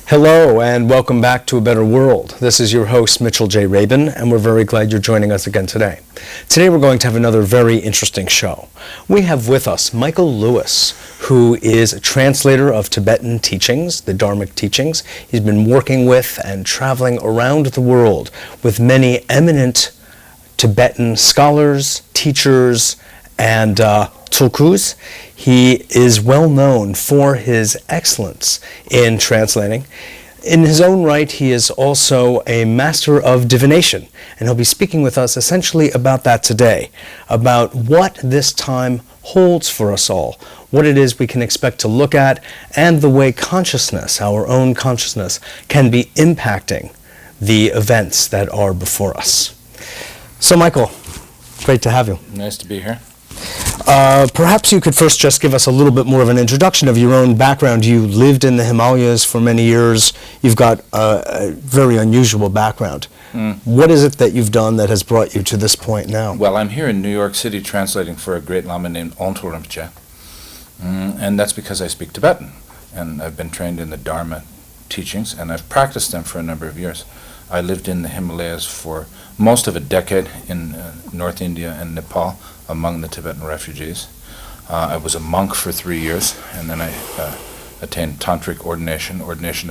Hello and welcome back to A Better World. This is your host, Mitchell J. Rabin, and we're very glad you're joining us again today. Today we're going to have another very interesting show. We have with us Michael Lewis, who is a translator of Tibetan teachings, the Dharmic teachings. He's been working with and traveling around the world with many eminent Tibetan scholars, teachers, and tulkus. He is well known for his excellence in translating. In his own right, he is also a master of divination, and he'll be speaking with us essentially about that today, about what this time holds for us all, what it is we can expect to look at, and the way consciousness, our own consciousness, can be impacting the events that are before us. So, Michael, great to have you. Nice to be here. Perhaps you could first just give us a little bit more of an introduction of your own background. You lived in the Himalayas for many years. You've got a very unusual background. What is it that you've done that has brought you to this point now? Well, I'm here in New York City translating for a great Lama named Untitled Chapter, and that's because I speak Tibetan, and I've been trained in the Dharma teachings, and I've practiced them for a number of years. I lived in the Himalayas for most of a decade in North India and Nepal among the Tibetan refugees. I was a monk for 3 years, and then I attained tantric ordination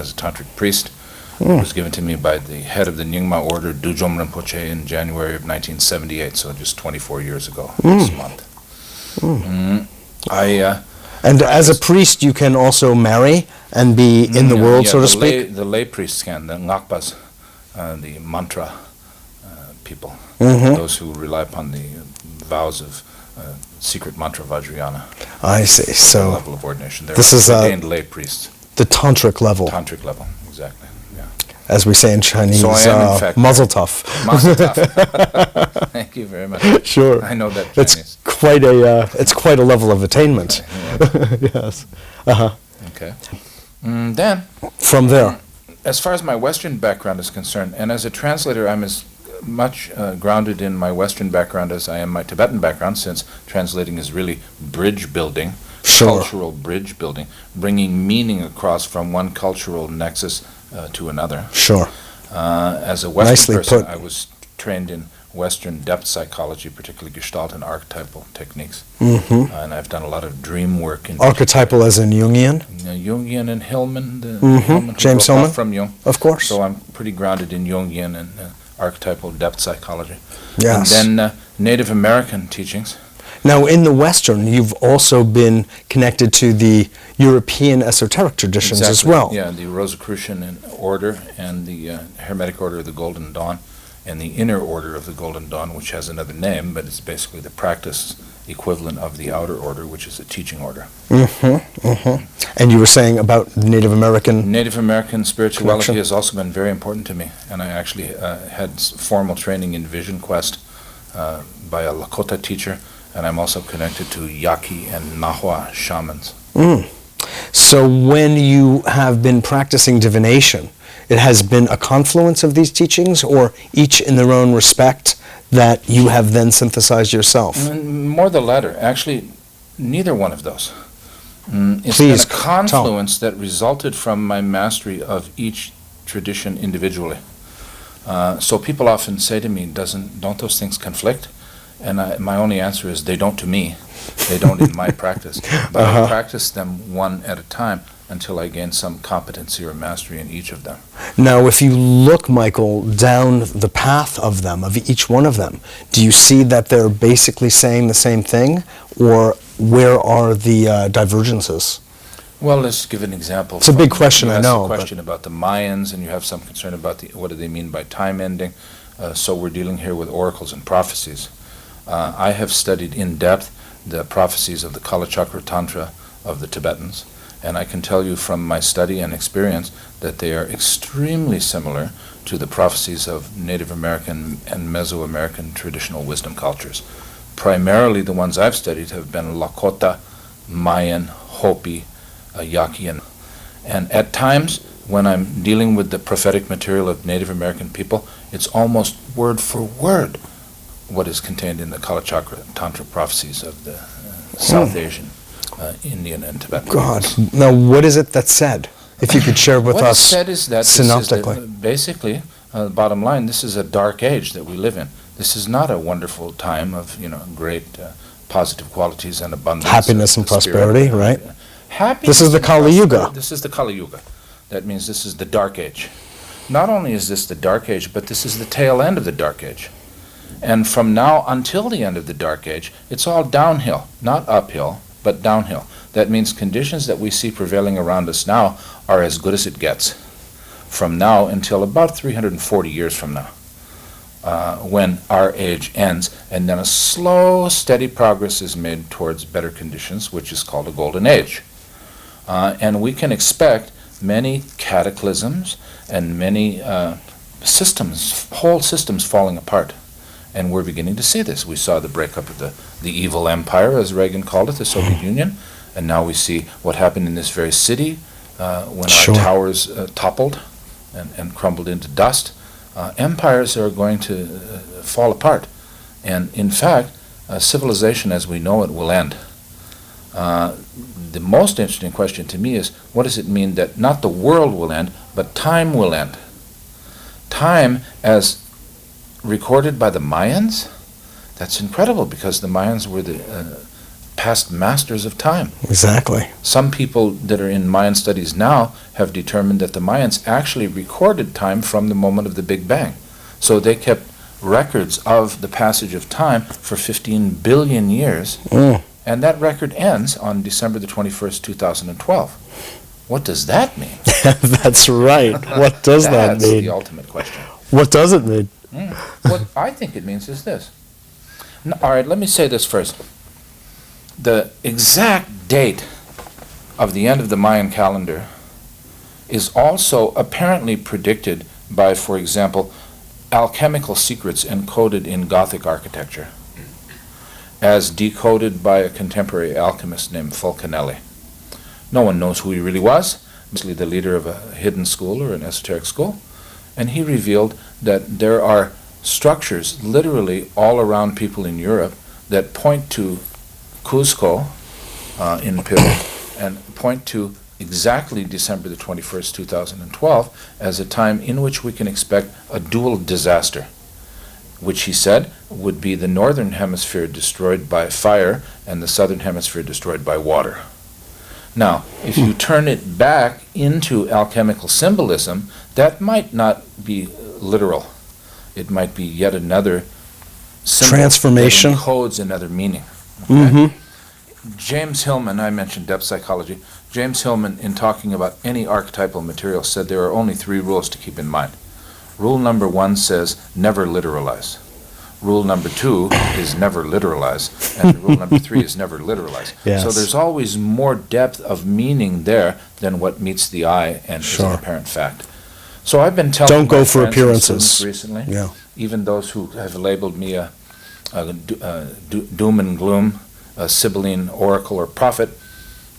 as a tantric priest. It was given to me by the head of the Nyingma order, Dujom Rinpoche, in January of 1978, so just 24 years ago this month. And as a priest, you can also marry and be in the world, so to speak? The lay priests can, the ngakpas, the mantra people, those who rely upon the vows of secret mantra Vajrayana. I see. So level of ordination. They're this is ordained lay priests. The tantric level. Tantric level, exactly. Yeah. As we say in Chinese, so I am, in fact, mazel tov. Mazel tov. Thank you very much. Sure. I know that Chinese. It's quite a level of attainment. Yes. Okay. Then from there, as far as my Western background is concerned, and as a translator, I'm as much grounded in my Western background as I am my Tibetan background, since translating is really bridge building, cultural bridge building, bringing meaning across from one cultural nexus to another. Sure. As a Western person, I was trained in Western depth psychology, particularly Gestalt and archetypal techniques. And I've done a lot of dream work. Archetypal as in Jungian? Jungian and Hillman, Hillman James Hillman? From Jung. Of course. So I'm pretty grounded in Jungian and archetypal depth psychology. Yes. And then Native American teachings. Now, in the Western, you've also been connected to the European esoteric traditions as well. Yeah, the Rosicrucian order and the Hermetic order of the Golden Dawn, and the Inner Order of the Golden Dawn, which has another name, but it's basically the practice equivalent of the Outer Order, which is a teaching order. And you were saying about Native American... Native American spirituality has also been very important to me, and I actually had formal training in Vision Quest by a Lakota teacher, and I'm also connected to Yaqui and Nahua shamans. So when you have been practicing divination, it has been a confluence of these teachings, or each in their own respect that you have then synthesized yourself? More the latter. Actually, neither one of those. It's been a confluence that resulted from my mastery of each tradition individually. So people often say to me, don't those things conflict? And my only answer is, they don't to me. They don't in my practice. But I practice them one at a time until I gain some competency or mastery in each of them. Now, if you look, Michael, down the path of them, of each one of them, do you see that they're basically saying the same thing, or where are the divergences? Well, let's give an example. It's a big question, I know. You asked a question about the Mayans, and you have some concern about what do they mean by time ending. So we're dealing here with oracles and prophecies. I have studied in depth the prophecies of the Kala Chakra Tantra of the Tibetans, and I can tell you from my study and experience that they are extremely similar to the prophecies of Native American and Mesoamerican traditional wisdom cultures. Primarily the ones I've studied have been Lakota, Mayan, Hopi, Yaqui, and at times when I'm dealing with the prophetic material of Native American people, it's almost word for word what is contained in the Kala Chakra Tantra prophecies of the South Asian, Indian, and Tibetan. God. Now, what is it that's said? If you could share with What's us said is that synoptically. Basically, bottom line, this is a dark age that we live in. This is not a wonderful time of great positive qualities and abundance. Happiness and prosperity, right? Happiness. This is the Kali Yuga. This is the Kali Yuga. That means this is the dark age. Not only is this the dark age, but this is the tail end of the dark age. And from now until the end of the dark age, it's all downhill, not uphill, but downhill. That means conditions that we see prevailing around us now are as good as it gets. From now until about 340 years from now, when our age ends, and then a slow, steady progress is made towards better conditions, which is called a golden age. And we can expect many cataclysms and many whole systems falling apart. And we're beginning to see this. We saw the breakup of the evil empire, as Reagan called it, the Soviet Union. And now we see what happened in this very city when our towers toppled and crumbled into dust. Empires are going to fall apart. And in fact, civilization as we know it will end. The most interesting question to me is, what does it mean that not the world will end, but time will end? Time, as recorded by the Mayans, that's incredible, because the Mayans were the past masters of time. Exactly. Some people that are in Mayan studies now have determined that the Mayans actually recorded time from the moment of the Big Bang. So they kept records of the passage of time for 15 billion years, and that record ends on December the 21st, 2012. What does that mean? That's right. What does that mean? That's the ultimate question. What does it mean? What I think it means is this. All right, let me say this first. The exact date of the end of the Mayan calendar is also apparently predicted by, for example, alchemical secrets encoded in Gothic architecture, as decoded by a contemporary alchemist named Fulcanelli. No one knows who he really was, mostly the leader of a hidden school or an esoteric school, and he revealed that there are structures literally all around people in Europe that point to Cuzco in Peru and point to exactly December the 21st, 2012 as a time in which we can expect a dual disaster, which he said would be the northern hemisphere destroyed by fire and the southern hemisphere destroyed by water. Now, if you turn it back into alchemical symbolism, that might not be literal. It might be yet another symbol Transformation. that encodes another meaning. Okay? James Hillman, I mentioned depth psychology. James Hillman, in talking about any archetypal material, said there are only 3 rules to keep in mind. Rule number 1 says never literalize. Rule number 2 is never literalize, and rule number 3 is never literalize. Yes. So there's always more depth of meaning there than what meets the eye and is an apparent fact. So I've been telling Don't go my for friends and appearances. students recently, Yeah. even those who have labeled me a doom and gloom, a Sibylline oracle or prophet,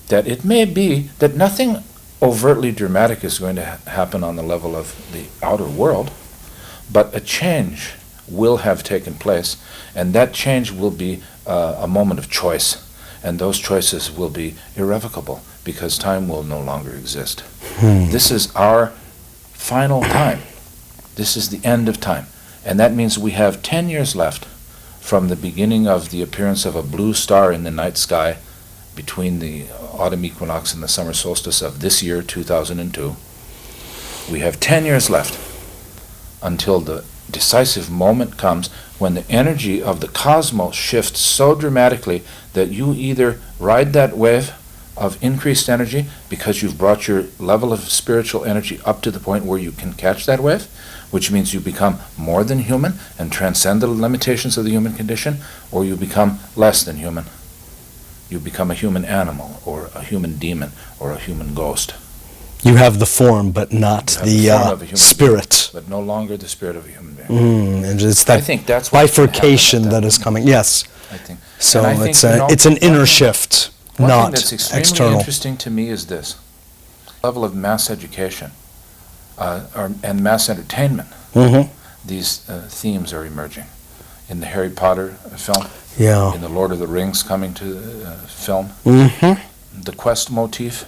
that it may be that nothing overtly dramatic is going to happen on the level of the outer world, but a change will have taken place, and that change will be a moment of choice, and those choices will be irrevocable because time will no longer exist. This is our final time. This is the end of time, and that means we have 10 years left from the beginning of the appearance of a blue star in the night sky between the autumn equinox and the summer solstice of this year, 2002. We have 10 years left until the decisive moment comes when the energy of the cosmos shifts so dramatically that you either ride that wave of increased energy because you've brought your level of spiritual energy up to the point where you can catch that wave, which means you become more than human and transcend the limitations of the human condition, or you become less than human. You become a human animal, or a human demon, or a human ghost. You have the form, but not the form of a human spirit. But no longer the spirit of a human being. And it's I that think that's what's gonna happen bifurcation at that is coming. Yes. I think. So And I think, it's an inner shift, One thing not that's extremely external. interesting to me is this level of mass education and mass entertainment. These themes are emerging in the Harry Potter film, Yeah. in the Lord of the Rings coming to film, the quest motif,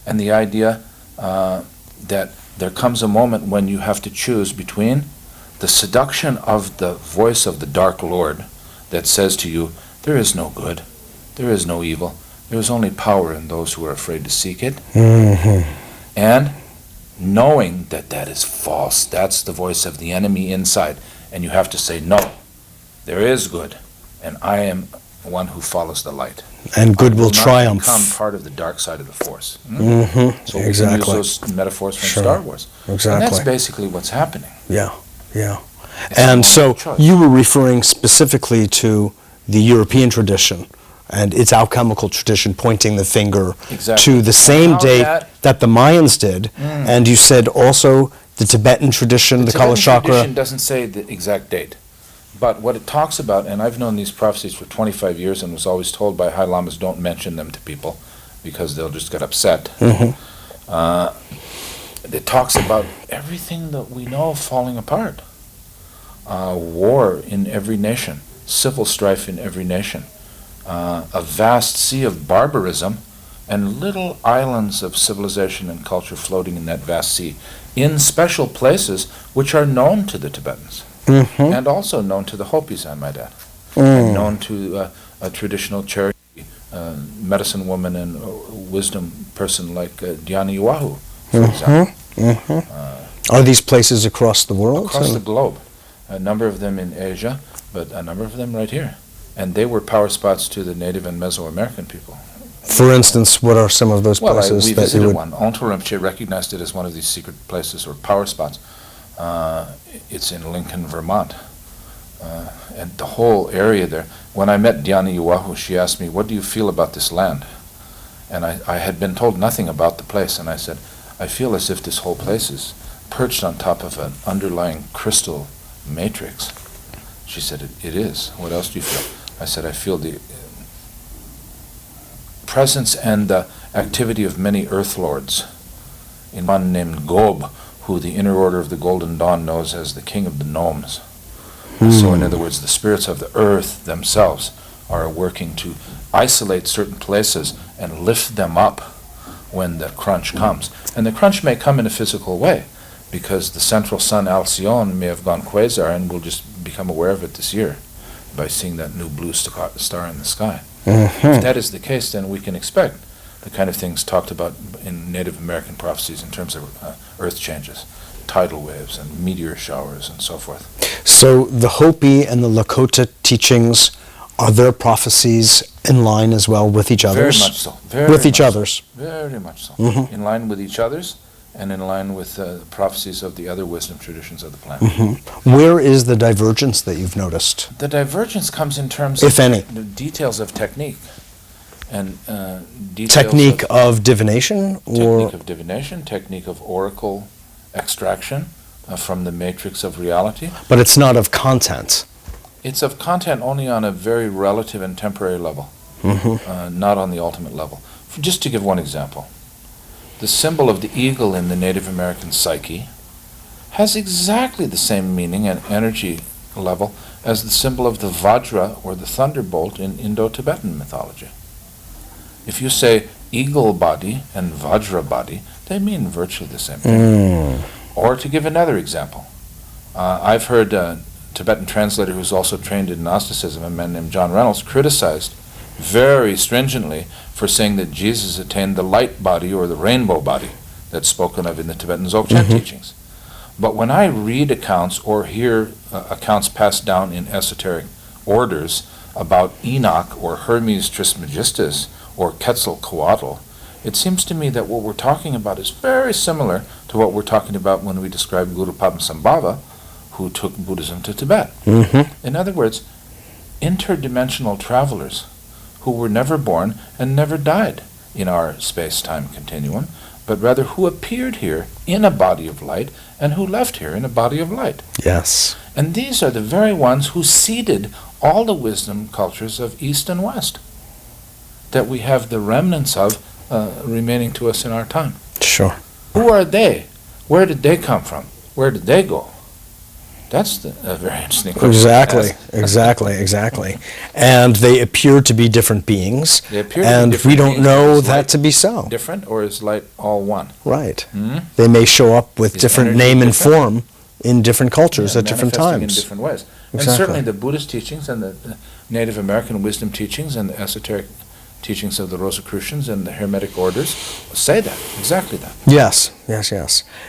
and the idea that there comes a moment when you have to choose between the seduction of the voice of the Dark Lord that says to you, there is no good, there is no evil, there is only power in those who are afraid to seek it, and knowing that that is false, that's the voice of the enemy inside, and you have to say, no, there is good, and I am one who follows the light. And good will not triumph. Become part of the dark side of the Force. So we Exactly. can use those metaphors from Star Wars. Exactly. And that's basically what's happening. Yeah, yeah. It's a And moment so of choice. you were referring specifically to the European tradition and its alchemical tradition, pointing the finger Exactly. to the same how date that- that the Mayans did. And you said also the Tibetan tradition, the Kala Tibetan chakra. tradition doesn't say the exact date. But what it talks about, and I've known these prophecies for 25 years and was always told by High Lamas, don't mention them to people because they'll just get upset. It talks about everything that we know falling apart. War in every nation, civil strife in every nation, a vast sea of barbarism, and little islands of civilization and culture floating in that vast sea, in special places which are known to the Tibetans. And also known to the Hopis, I might add, and known to a traditional Cherokee medicine woman and wisdom person like Dhyani Wahu, for example. Are these places across the world? Across the globe. A number of them in Asia, but a number of them right here. And they were power spots to the Native and Mesoamerican people. For instance, what are some of those Well, places we that you visited would... one. Onto Rinpoche recognized it as one of these secret places or power spots. It's in Lincoln, Vermont. And the whole area there. When I met Dhyani Uwahu, she asked me, what do you feel about this land? And I had been told nothing about the place. And I said, I feel as if this whole place is perched on top of an underlying crystal matrix. She said, it is. What else do you feel? I said, I feel the presence and the activity of many Earth Lords. In one named Gob, who the Inner Order of the Golden Dawn knows as the King of the Gnomes. So in other words, the spirits of the earth themselves are working to isolate certain places and lift them up when the crunch comes. And the crunch may come in a physical way, because the central sun Alcyone may have gone quasar, and we'll just become aware of it this year by seeing that new blue star in the sky. If that is the case, then we can expect the kind of things talked about in Native American prophecies in terms of earth changes, tidal waves and meteor showers and so forth. So the Hopi and the Lakota teachings, are their prophecies in line as well with each other's? Very much so. Very With each much other's? So. Very much so. In line with each other's and in line with the prophecies of the other wisdom traditions of the planet. Where is the divergence that you've noticed? The divergence comes in terms If of any. the details of technique. And details Technique of divination? Or technique of divination, technique of oracle extraction from the matrix of reality. But it's not of content. It's of content only on a very relative and temporary level, not on the ultimate level. Just to give one example, the symbol of the eagle in the Native American psyche has exactly the same meaning and energy level as the symbol of the Vajra or the thunderbolt in Indo-Tibetan mythology. If you say eagle body and Vajra body, they mean virtually the same thing. Or to give another example, I've heard a Tibetan translator who's also trained in Gnosticism, a man named John Reynolds, criticized very stringently for saying that Jesus attained the light body or the rainbow body that's spoken of in the Tibetan Dzogchen teachings. But when I read accounts or hear accounts passed down in esoteric orders about Enoch or Hermes Trismegistus or Quetzalcoatl, it seems to me that what we're talking about is very similar to what we're talking about when we describe Guru Padmasambhava, who took Buddhism to Tibet. In other words, interdimensional travelers who were never born and never died in our space-time continuum, but rather who appeared here in a body of light and who left here in a body of light. Yes. And these are the very ones who seeded all the wisdom cultures of East and West that we have the remnants of remaining to us in our time. Sure. Who are they? Where did they come from? Where did they go? That's a very interesting question. Exactly. And they appear to be different beings. They appear to be and different we don't beings. know Is that light to be so. different, or is light all one? Right. They may show up with Is different energy name and different? form in different cultures Yeah, at different manifesting times. in different ways. And Exactly. certainly the Buddhist teachings and the Native American wisdom teachings and the esoteric teachings of the Rosicrucians and the Hermetic orders say that, exactly that. Yes.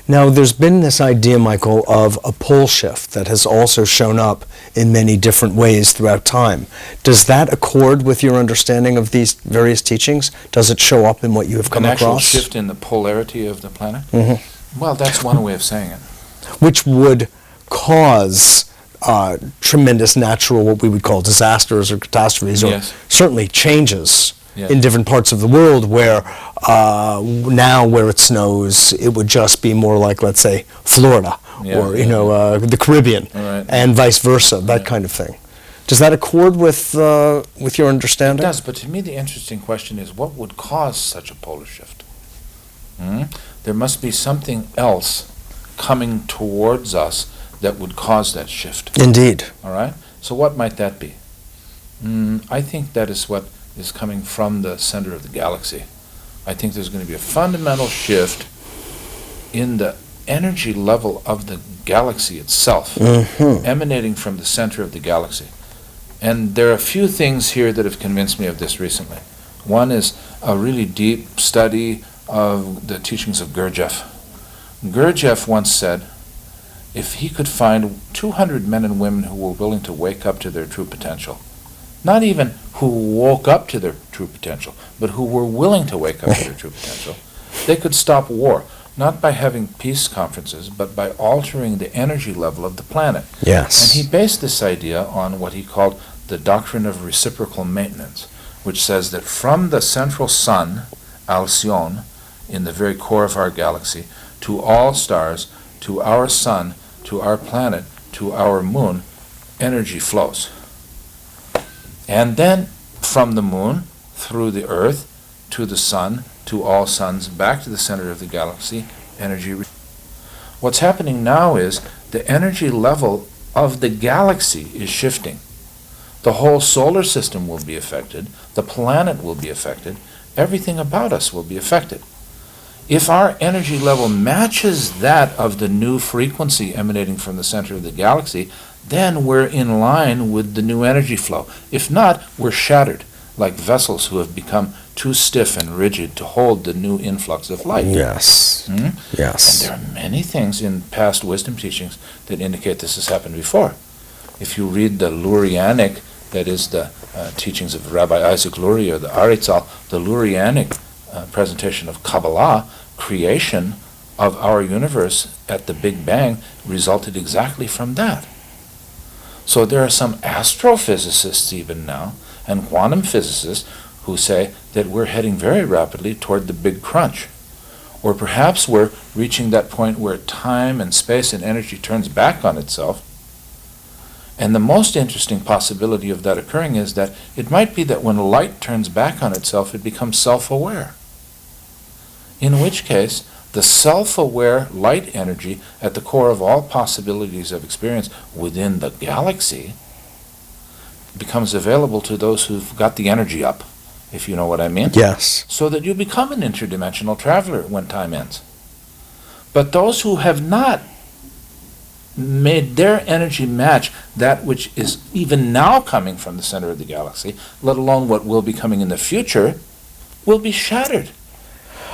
Now, there's been this idea, Michael, of a pole shift that has also shown up in many different ways throughout time. Does that accord with your understanding of these various teachings? Does it show up in what you have come An actual across? shift in the polarity of the planet? Mm-hmm. Well, that's one way of saying it. Which would cause tremendous natural, what we would call disasters or catastrophes, or Yes. certainly changes Yes. in different parts of the world where now where it snows, it would just be more like, let's say, Florida or the Caribbean, Right. and vice versa, that kind of thing. Does that accord with your understanding? It does, but to me the interesting question is what would cause such a polar shift? There must be something else coming towards us that would cause that shift. Indeed. All right? So what might that be? I think that is what is coming from the center of the galaxy. I think there's going to be a fundamental shift in the energy level of the galaxy itself, emanating from the center of the galaxy. And there are a few things here that have convinced me of this recently. One is a really deep study of the teachings of Gurdjieff. Gurdjieff once said, if he could find 200 men and women who were willing to wake up to their true potential, not even who woke up to their true potential, but who were willing to wake up to their true potential, they could stop war, not by having peace conferences, but by altering the energy level of the planet. Yes. And he based this idea on what he called the doctrine of reciprocal maintenance, which says that from the central sun, Alcyon, in the very core of our galaxy, to all stars, to our sun, to our planet, to our moon, energy flows. And then from the moon, through the earth, to the sun, to all suns, back to the center of the galaxy, energy. What's happening now is the energy level of the galaxy is shifting. The whole solar system will be affected, the planet will be affected, everything about us will be affected. If our energy level matches that of the new frequency emanating from the center of the galaxy, then we're in line with the new energy flow. If not, we're shattered, like vessels who have become too stiff and rigid to hold the new influx of light. Yes. Yes. And there are many things in past wisdom teachings that indicate this has happened before. If you read the Lurianic, that is the teachings of Rabbi Isaac Lurie, or the Aritzal, the Lurianic presentation of Kabbalah, creation of our universe at the Big Bang resulted exactly from that. So there are some astrophysicists even now, and quantum physicists, who say that we're heading very rapidly toward the big crunch. Or perhaps we're reaching that point where time and space and energy turns back on itself. And the most interesting possibility of that occurring is that it might be that when light turns back on itself, it becomes self-aware. In which case, the self-aware light energy at the core of all possibilities of experience within the galaxy becomes available to those who've got the energy up, if you know what I mean. Yes. So that you become an interdimensional traveler when time ends. But those who have not made their energy match that which is even now coming from the center of the galaxy, let alone what will be coming in the future, will be shattered,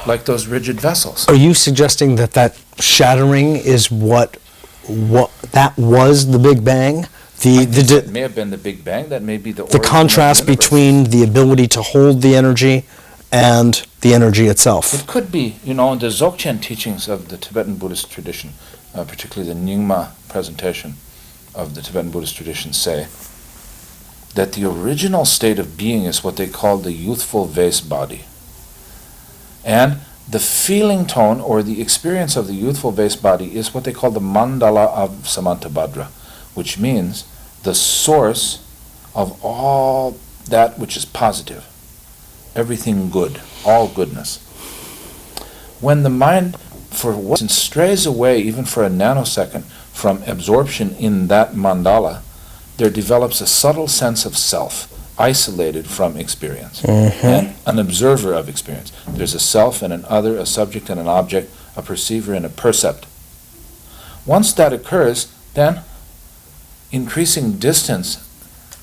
like those rigid vessels. Are you suggesting that that shattering is what that was the Big Bang? It may have been the Big Bang. That may be the origin of the contrast universe. between the ability to hold the energy and the energy itself. It could be, in the Dzogchen teachings of the Tibetan Buddhist tradition, particularly the Nyingma presentation of the Tibetan Buddhist tradition, say that the original state of being is what they call the youthful vase body. And the feeling tone or the experience of the youthful vase body is what they call the mandala of Samantabhadra, which means the source of all that which is positive, everything good, all goodness. When the mind for once strays away, even for a nanosecond, from absorption in that mandala, there develops a subtle sense of self, isolated from experience, and an observer of experience. There's a self and an other, a subject and an object, a perceiver and a percept. Once that occurs, then increasing distance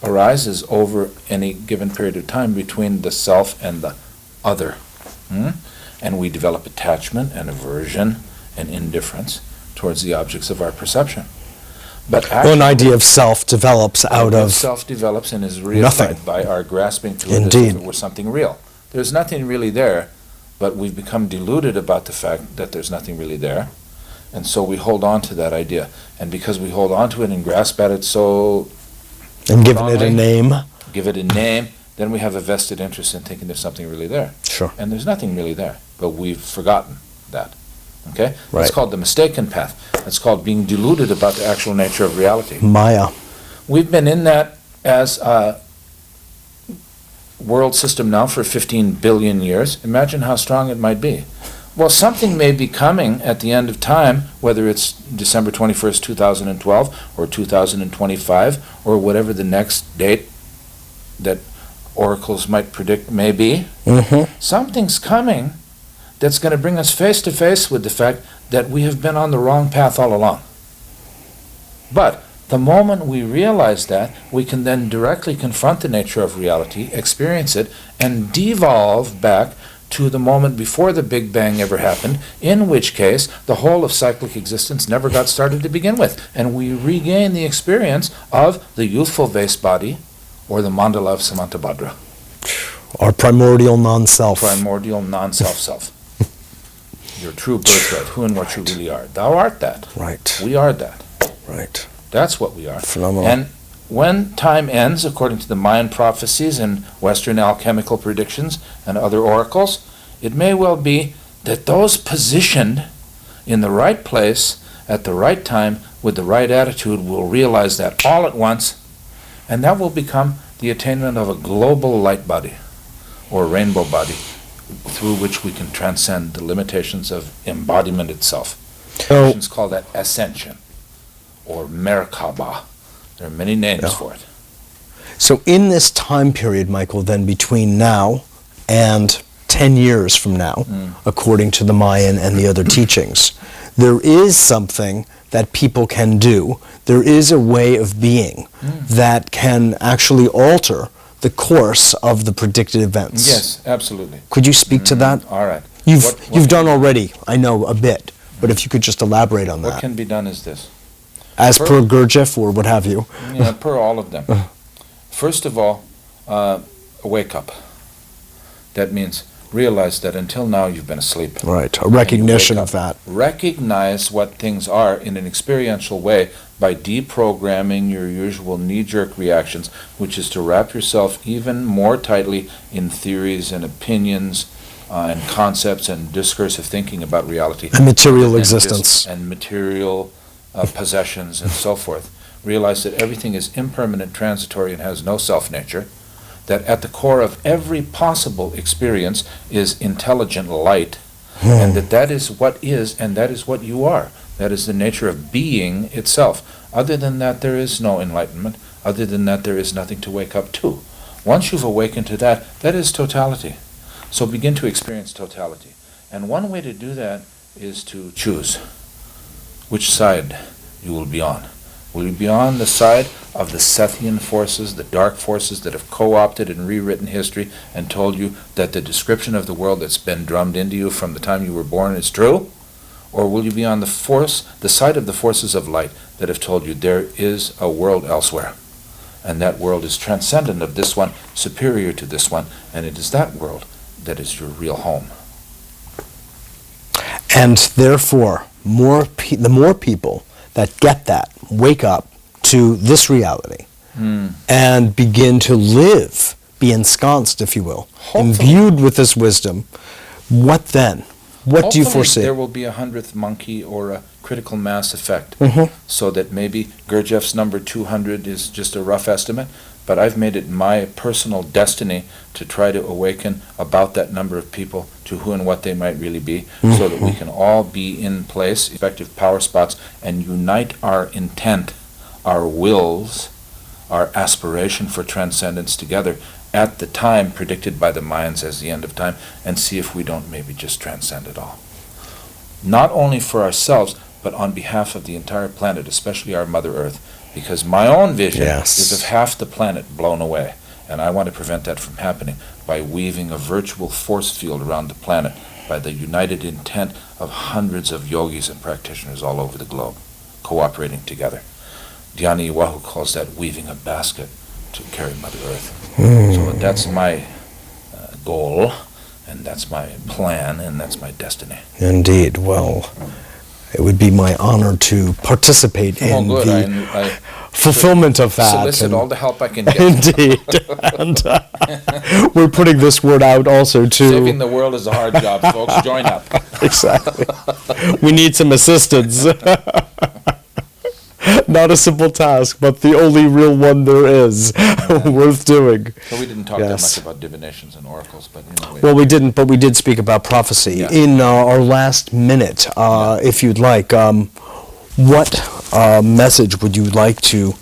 arises over any given period of time between the self and the other. And we develop attachment and aversion and indifference towards the objects of our perception. But actually, an idea of self develops out of self develops and is reified nothing. by our grasping to it as if it were something real. There's nothing really there, but we've become deluded about the fact that there's nothing really there, and so we hold on to that idea. And because we hold on to it and grasp at it so and giving it a name. give it a name, then we have a vested interest in thinking there's something really there. Sure. And there's nothing really there, but we've forgotten that. Okay? Right. It's called the mistaken path. It's called being deluded about the actual nature of reality. Maya. We've been in that as a world system now for 15 billion years. Imagine how strong it might be. Well, something may be coming at the end of time, whether it's December 21st, 2012, or 2025, or whatever the next date that oracles might predict may be. Something's coming that's going to bring us face to face with the fact that we have been on the wrong path all along. But the moment we realize that, we can then directly confront the nature of reality, experience it, and devolve back to the moment before the Big Bang ever happened, in which case the whole of cyclic existence never got started to begin with, and we regain the experience of the youthful vase body, or the mandala of Samantabhadra. Our primordial non-self. Primordial non-self self. Your true birthright, who and what you really are. Thou art that. Right. We are that. Right. That's what we are. Phenomenal. And when time ends, according to the Mayan prophecies and Western alchemical predictions and other oracles, it may well be that those positioned in the right place at the right time with the right attitude will realize that all at once, and that will become the attainment of a global light body or rainbow body through which we can transcend the limitations of embodiment itself. Christians call that ascension or Merkaba. There are many names for it. So in this time period, Michael, then between now and 10 years from now, according to the Mayan and the other teachings, there is something that people can do. There is a way of being that can actually alter the course of the predicted events. Yes, absolutely. Could you speak to that? All right. You've done already, I know, a bit, but if you could just elaborate on that. What can be done is this. As per Gurdjieff or what have you. Yeah, per all of them. First of all, wake up. That means realize that until now you've been asleep. Right, a recognition of that. Recognize what things are in an experiential way by deprogramming your usual knee-jerk reactions, which is to wrap yourself even more tightly in theories and opinions and concepts and discursive thinking about reality. And material existence. And material possessions and so forth. Realize that everything is impermanent, transitory, and has no self-nature. That at the core of every possible experience is intelligent light, and that is what is, and that is what you are. That is the nature of being itself. Other than that, there is no enlightenment. Other than that, there is nothing to wake up to. Once you've awakened to that, that is totality. So begin to experience totality. And one way to do that is to choose which side you will be on. Will you be on the side of the Sethian forces, the dark forces that have co-opted and rewritten history and told you that the description of the world that's been drummed into you from the time you were born is true? Or will you be on the side of the forces of light that have told you there is a world elsewhere, and that world is transcendent of this one, superior to this one, and it is that world that is your real home? And therefore, the more people that get that, wake up to this reality, and begin to live, be ensconced, if you will, Hopefully. imbued with this wisdom, what then? What do you Hopefully foresee? there will be a 100th monkey or a critical mass effect, Mhm. so that maybe Gurdjieff's number 200 is just a rough estimate, but I've made it my personal destiny to try to awaken about that number of people to who and what they might really be, so that we can all be in place, effective power spots, and unite our intent, our wills, our aspiration for transcendence together at the time predicted by the Mayans as the end of time, and see if we don't maybe just transcend it all. Not only for ourselves, but on behalf of the entire planet, especially our Mother Earth, because my own vision is of half the planet blown away, and I want to prevent that from happening by weaving a virtual force field around the planet by the united intent of hundreds of yogis and practitioners all over the globe, cooperating together. Dhyana Iwahu calls that weaving a basket to carry Mother Earth. So that's my goal, and that's my plan, and that's my destiny. Indeed. Well, it would be my honor to participate in the fulfillment of that. Solicit all the help I can get. Indeed. And we're putting this word out also to... Saving the world is a hard job, folks. Join up. Exactly. We need some assistance. Not a simple task, but the only real one there is worth doing. So we didn't talk that much about divinations and oracles, but well, we didn't, but we did speak about prophecy. Yeah. In our last minute, if you'd like, what message would you like to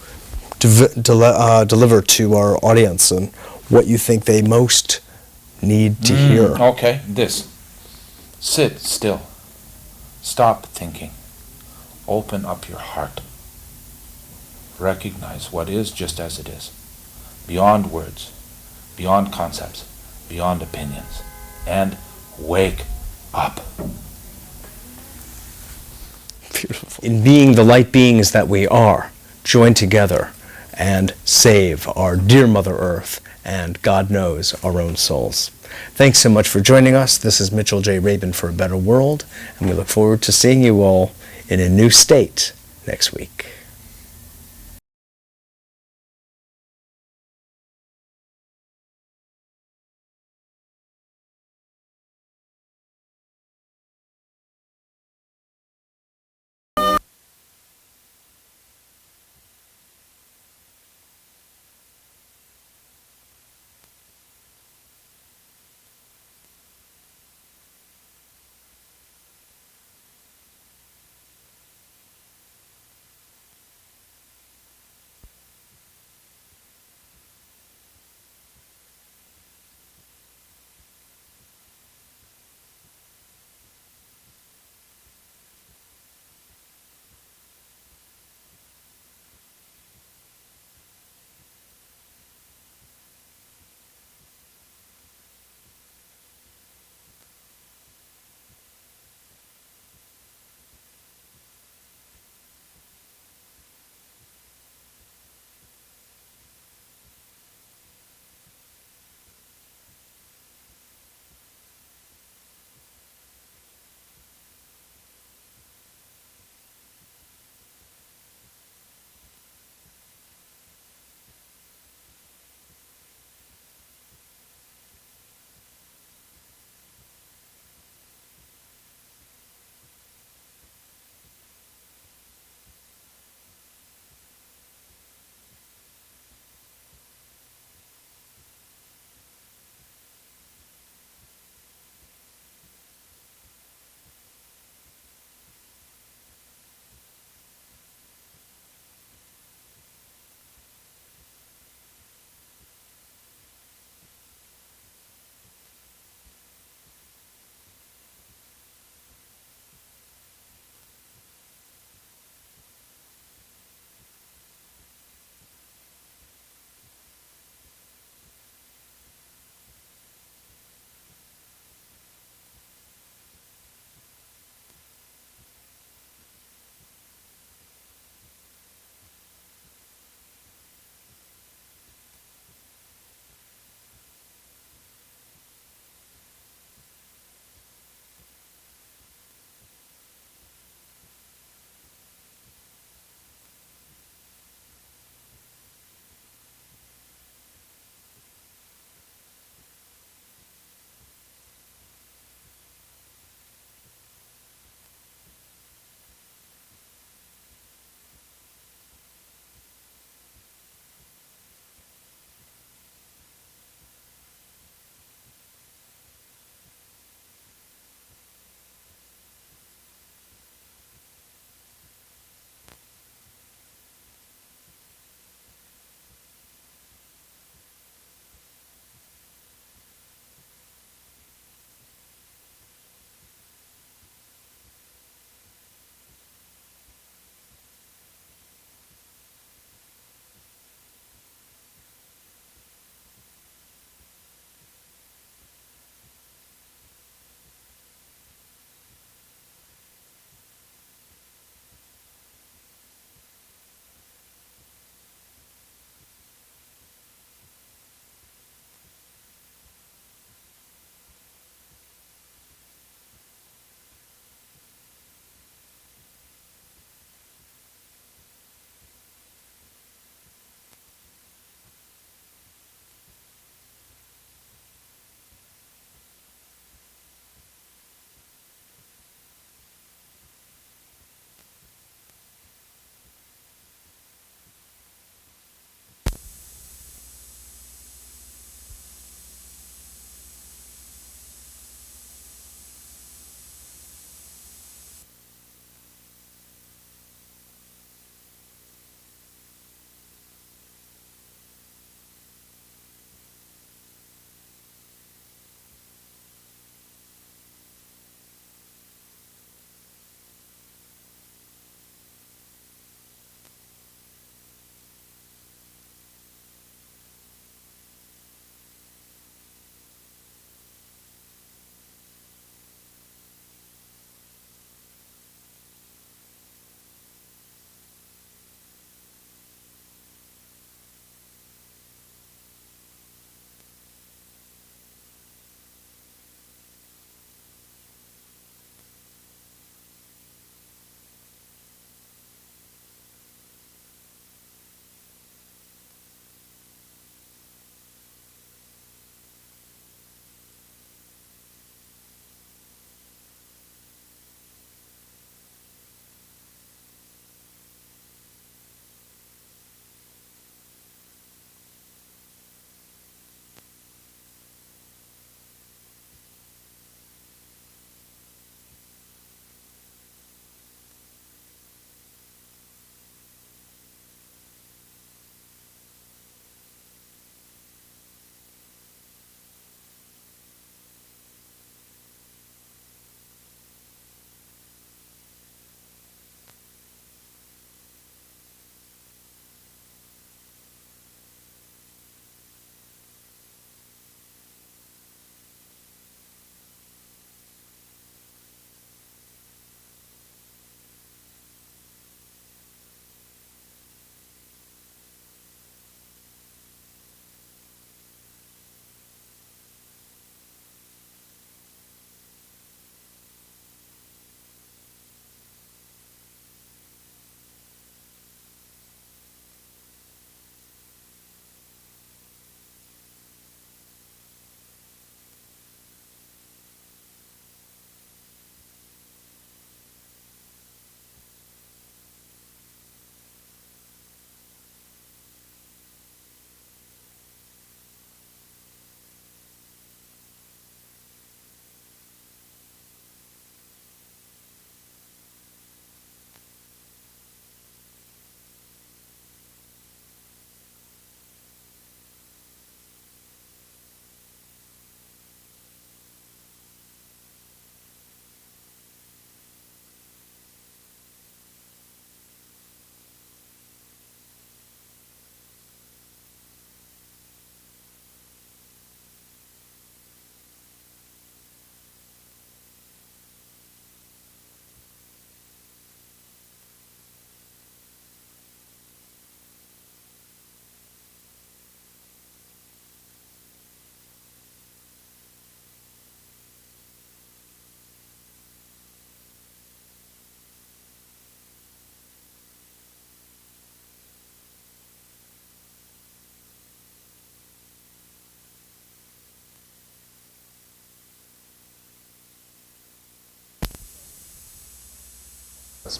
deliver to our audience, and what you think they most need to hear? Okay, this. Sit still. Stop thinking. Open up your heart. Recognize what is just as it is, beyond words, beyond concepts, beyond opinions, and wake up. Beautiful. In being the light beings that we are, join together and save our dear Mother Earth and, God knows, our own souls. Thanks so much for joining us. This is Mitchell J. Rabin for A Better World, and we look forward to seeing you all in a new state next week.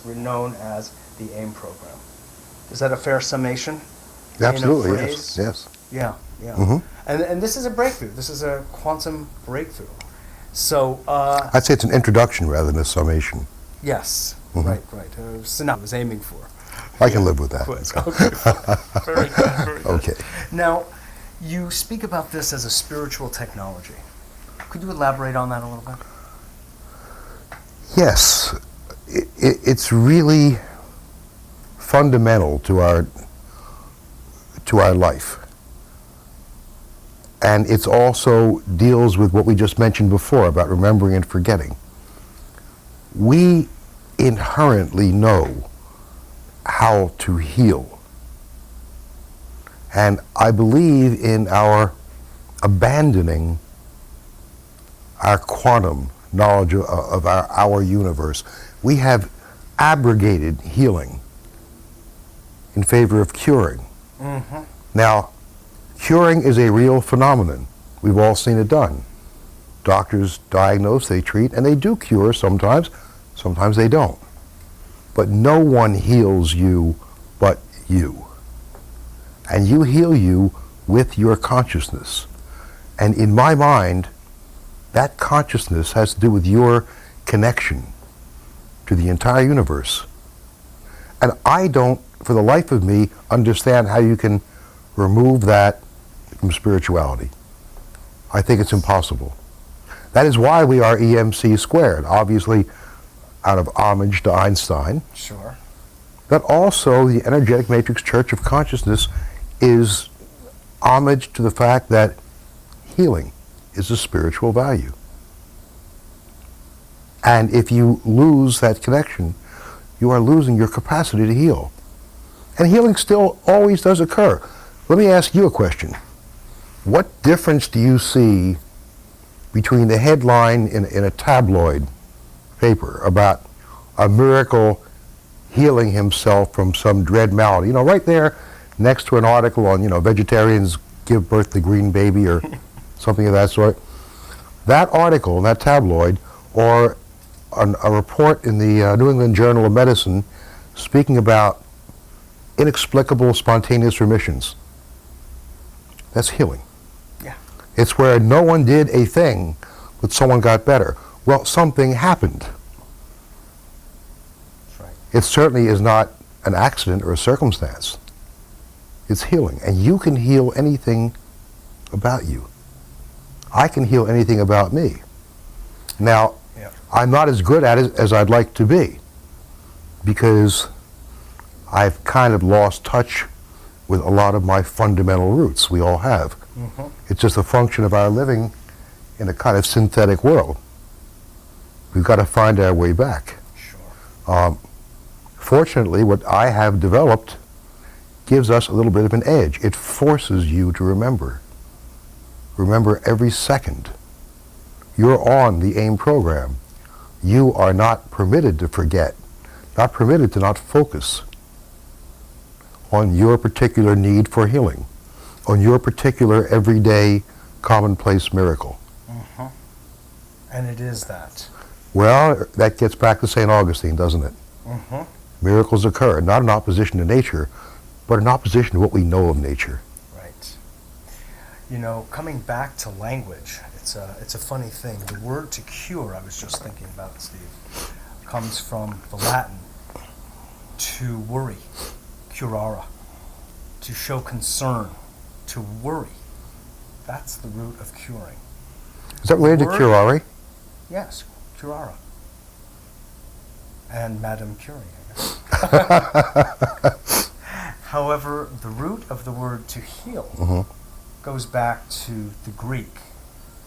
We're known as the AIM program. Is that a fair summation? Absolutely, In a phrase? yes. Yeah, yeah. Mhm. And this is a breakthrough. This is a quantum breakthrough. So, I'd say it's an introduction rather than a summation. yes, Mhm. right. So now I was aiming for. I can live with that. Quick. Okay, fine. Very good, very good. Okay. Now, you speak about this as a spiritual technology. Could you elaborate on that a little bit? Yes, it's really fundamental to our life. And it also deals with what we just mentioned before about remembering and forgetting. We inherently know how to heal. And I believe in our abandoning our quantum knowledge of our universe. We have abrogated healing in favor of curing. Mm-hmm. Now, curing is a real phenomenon. We've all seen it done. Doctors diagnose, they treat, and they do cure sometimes. Sometimes they don't. But no one heals you but you. And you heal you with your consciousness. And in my mind, that consciousness has to do with your connection to the entire universe. And I don't, for the life of me, understand how you can remove that from spirituality. I think it's impossible. That is why we are EMC squared, obviously out of homage to Einstein. Sure. But also the Energetic Matrix Church of Consciousness is homage to the fact that healing is a spiritual value. And if you lose that connection, you are losing your capacity to heal. And healing still always does occur. Let me ask you a question. What difference do you see between the headline in a tabloid paper about a miracle healing himself from some dread malady? You know, right there next to an article on, vegetarians give birth to green baby or something of that sort. That article in that tabloid, or a report in the New England Journal of Medicine speaking about inexplicable spontaneous remissions. That's healing. Yeah. It's where no one did a thing, but someone got better. Well, something happened. That's right. It certainly is not an accident or a circumstance. It's healing. And you can heal anything about you. I can heal anything about me. Now, Yeah. I'm not as good at it as I'd like to be, because I've kind of lost touch with a lot of my fundamental roots. We all have. Mm-hmm. It's just a function of our living in a kind of synthetic world. We've got to find our way back. Sure. Fortunately, what I have developed gives us a little bit of an edge. It forces you to remember. Remember every second. You're on the AIM program. You are not permitted to forget, not permitted to not focus on your particular need for healing, on your particular everyday commonplace miracle. Mm-hmm. And it is that. Well, that gets back to St. Augustine, doesn't it? Mm-hmm. Miracles occur, not in opposition to nature, but in opposition to what we know of nature. Right. Coming back to language, it's a funny thing. The word to cure, I was just thinking about, Steve, comes from the Latin to worry, curare, to show concern, to worry. That's the root of curing. Is that related to Word- curare? Yes, curare. And Madame Curie, I guess. However, the root of the word to heal Mhm. goes back to the Greek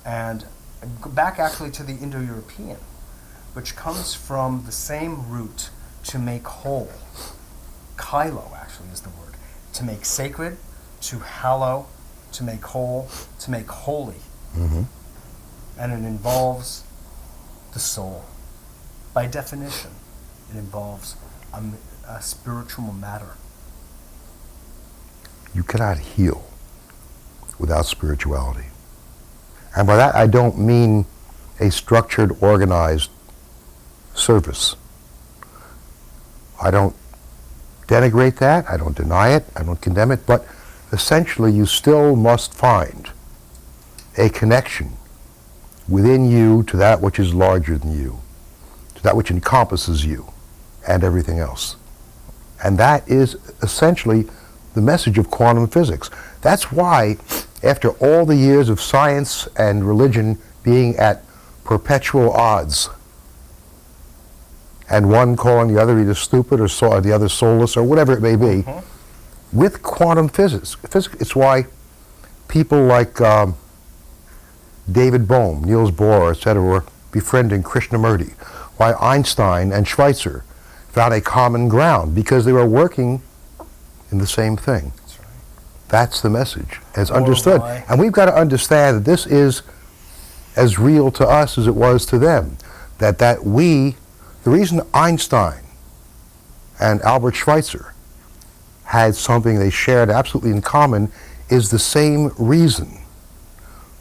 and back actually to the Indo-European, which comes from the same root to make whole. Kylo actually is the word. To make sacred, to hallow, to make whole, to make holy. Mhm. And it involves the soul. By definition, it involves a spiritual matter. You cannot heal without spirituality. And by that, I don't mean a structured, organized service. I don't denigrate that, I don't deny it, I don't condemn it, but essentially you still must find a connection within you to that which is larger than you, to that which encompasses you and everything else. And that is essentially the message of quantum physics. That's why, after all the years of science and religion being at perpetual odds, and one calling the other either stupid or the other soulless or whatever it may be, with quantum physics, it's why people like David Bohm, Niels Bohr, etc., were befriending Krishnamurti, why Einstein and Schweitzer found a common ground, because they were working in the same thing. That's right. That's the message, as understood. And we've got to understand that this is as real to us as it was to them. That we, the reason Einstein and Albert Schweitzer had something they shared absolutely in common is the same reason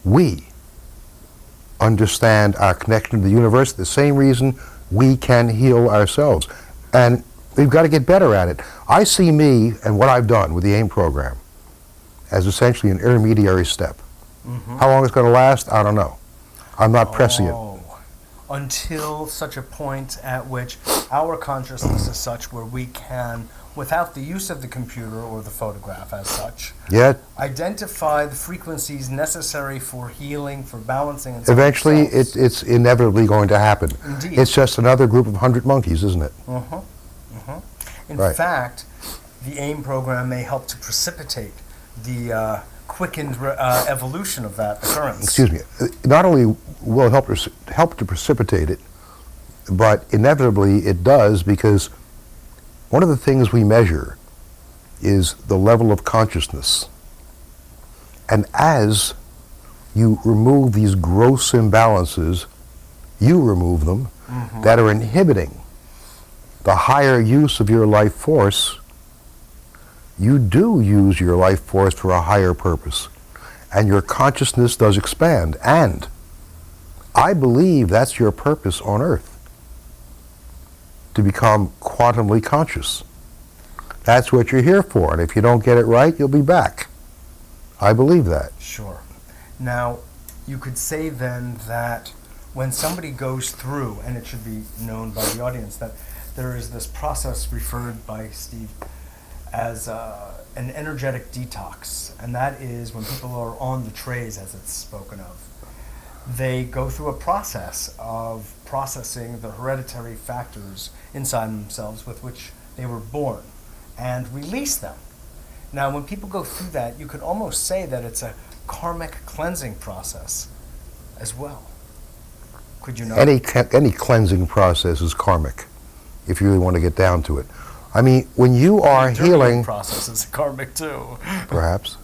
we understand our connection to the universe, the same reason we can heal ourselves. And we've got to get better at it. I see me and what I've done with the AIM program as essentially an intermediary step. How long it's going to last, I don't know. I'm not pressing it. Until such a point at which our consciousness is such where we can, without the use of the computer or the photograph as such, identify the frequencies necessary for healing, for balancing, and eventually it's inevitably going to happen. Indeed. It's just another group of 100 monkeys, isn't it? In fact, the AIM program may help to precipitate the quickened evolution of that occurrence. Excuse me. Not only will it help to precipitate it, but inevitably it does, because one of the things we measure is the level of consciousness. And as you remove these gross imbalances, you remove them, that are inhibiting the higher use of your life force, you do use your life force for a higher purpose. And your consciousness does expand. And I believe that's your purpose on Earth, to become quantumly conscious. That's what you're here for. And if you don't get it right, you'll be back. I believe that. Sure. Now, you could say then that when somebody goes through, and it should be known by the audience, that there is this process referred by Steve as an energetic detox, and that is when people are on the trays, as it's spoken of. They go through a process of processing the hereditary factors inside themselves with which they were born and release them. Now, when people go through that, you could almost say that it's a karmic cleansing process as well. Could you know? Any cleansing process is karmic, if you really want to get down to it. I mean, when you are healing, process is karmic too. Perhaps,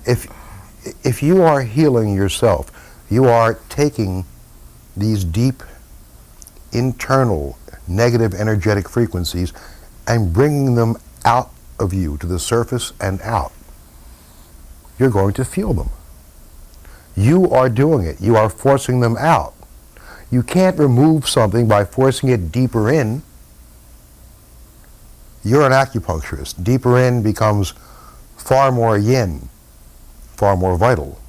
if you are healing yourself, you are taking these deep, internal, negative energetic frequencies and bringing them out of you to the surface and out. You're going to feel them. You are doing it. You are forcing them out. You can't remove something by forcing it deeper in. You're an acupuncturist. Deeper in becomes far more yin, far more vital.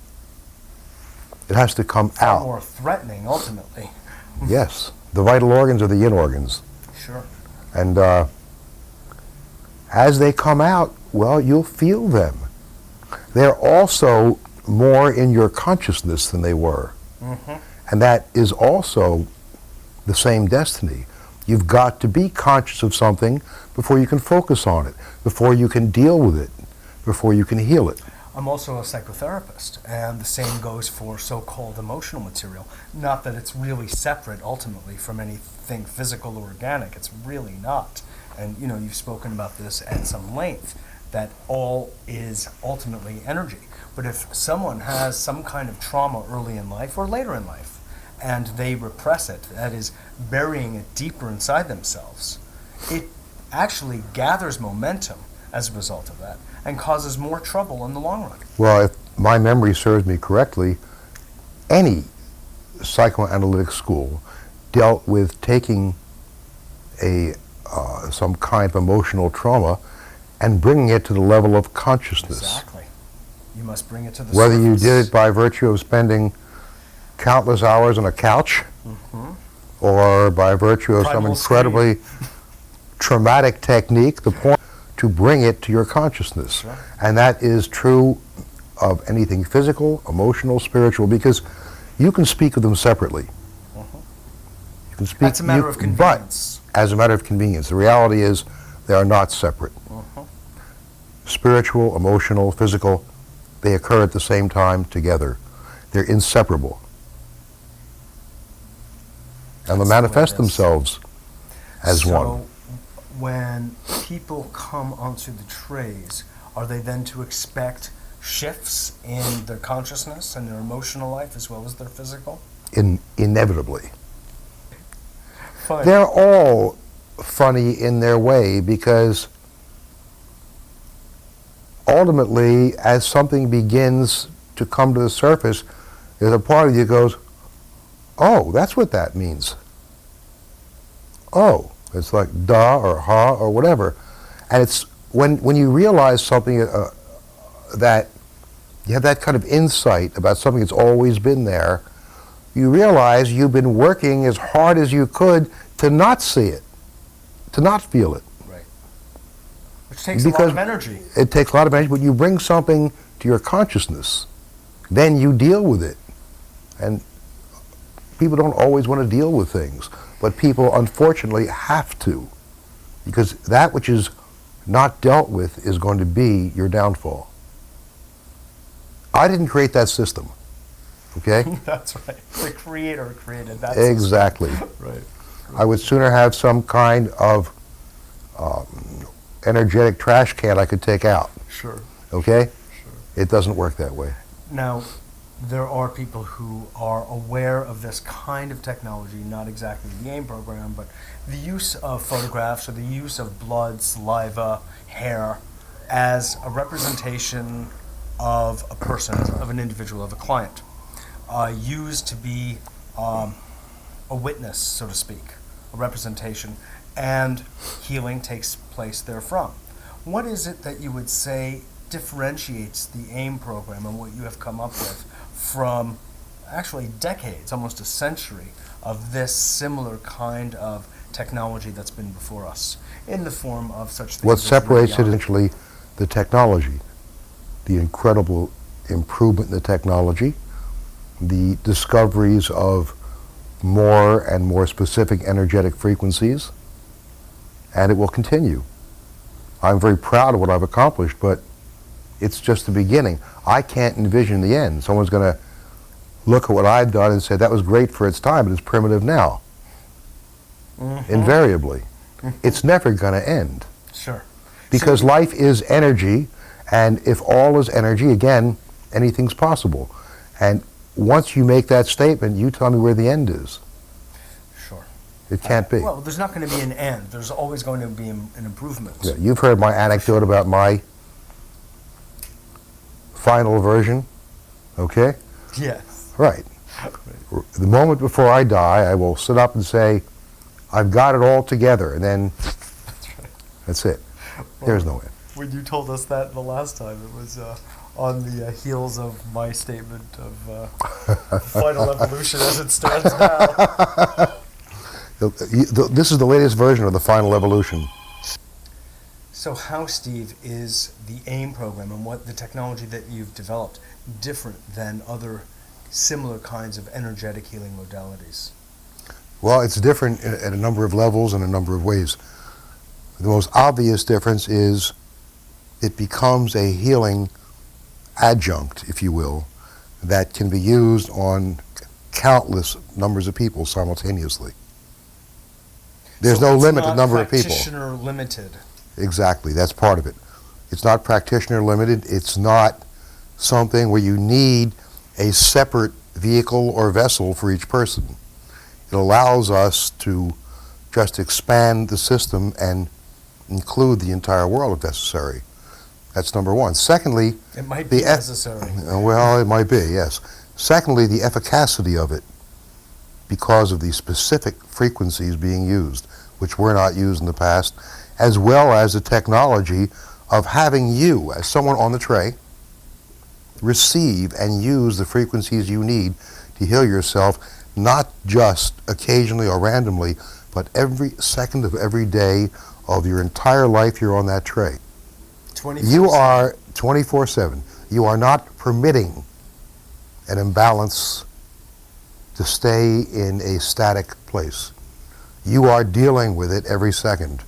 It has to come out. Far more threatening, ultimately. Yes. The vital organs are the yin organs. Sure. And as they come out, well, you'll feel them. They're also more in your consciousness than they were. And that is also the same destiny. You've got to be conscious of something before you can focus on it, before you can deal with it, before you can heal it. I'm also a psychotherapist, and the same goes for so-called emotional material. Not that it's really separate, ultimately, from anything physical or organic. It's really not. And, you know, you've spoken about this at some length, that all is ultimately energy. But if someone has some kind of trauma early in life or later in life, and they repress it, that is, burying it deeper inside themselves, it actually gathers momentum as a result of that and causes more trouble in the long run. Well, if my memory serves me correctly, any psychoanalytic school dealt with taking a some kind of emotional trauma and bringing it to the level of consciousness. Exactly. You must bring it to the Whether you surface. did it by virtue of spending countless hours on a couch or by virtue of some Primal incredibly traumatic technique, the point to bring it to your consciousness. Right. And that is true of anything physical, emotional, spiritual, because you can speak of them separately. You can speak, That's a matter of convenience. But as a matter of convenience, the reality is they are not separate. Spiritual, emotional, physical, they occur at the same time together. They're inseparable. And they That's the way manifest it is. themselves as one. So when people come onto the trays, are they then to expect shifts in their consciousness and their emotional life as well as their physical? Inevitably. Fine. They're all funny in their way because ultimately, as something begins to come to the surface, there's a part of you that goes, oh, that's what that means. Oh, it's like da or ha or whatever. And it's when you realize something that you have that kind of insight about something that's always been there, you realize you've been working as hard as you could to not see it, to not feel it. Right. Which takes a lot of energy. It takes a lot of energy, but you bring something to your consciousness, then you deal with it. And people don't always want to deal with things, but people unfortunately have to, because that which is not dealt with is going to be your downfall. I didn't create that system, okay? That's right. The creator created that system. Exactly. Right. I would sooner have some kind of energetic trash can I could take out, Sure. okay? Sure. It doesn't work that way. Now, there are people who are aware of this kind of technology, not exactly the AIM program, but the use of photographs or the use of blood, saliva, hair as a representation of a person, of an individual, of a client, used to be a witness, so to speak, a representation, and healing takes place therefrom. What is it that you would say differentiates the AIM program and what you have come up with from actually decades, almost a century, of this similar kind of technology that's been before us in the form of such things What as separates it radiology? essentially the technology, the incredible improvement in the technology, the discoveries of more and more specific energetic frequencies, and it will continue. I'm very proud of what I've accomplished, but it's just the beginning. I can't envision the end. Someone's going to look at what I've done and say, that was great for its time, but it's primitive now. Invariably. It's never going to end. Sure. Because life is energy, and if all is energy, again, anything's possible. And once you make that statement, you tell me where the end is. Sure. It can't be. Well, there's not going to be an end. There's always going to be an improvement. Yeah, you've heard my anecdote about my final version, okay? Yes. Right. The moment before I die, I will sit up and say, I've got it all together, and then that's it. There's no end. When you told us that the last time, it was on the heels of my statement of final evolution as it stands now. This is the latest version of the final evolution. So how, Steve, is the AIM program and what the technology that you've developed different than other similar kinds of energetic healing modalities? Well, it's different at a number of levels and a number of ways. The most obvious difference is it becomes a healing adjunct, if you will, that can be used on countless numbers of people simultaneously. There's no limit to the number of people. Practitioner limited. Exactly, that's part of it. It's not practitioner limited. It's not something where you need a separate vehicle or vessel for each person. It allows us to just expand the system and include the entire world if necessary. That's number one. Secondly, It might be necessary. well, it might be, yes. Secondly, the efficacy of it, because of the specific frequencies being used. which were not used in the past, as well as the technology of having you, as someone on the tray, receive and use the frequencies you need to heal yourself, not just occasionally or randomly, but every second of every day of your entire life you're on that tray. 24/7. You are 24/7. You are not permitting an imbalance to stay in a static place. You are dealing with it every second.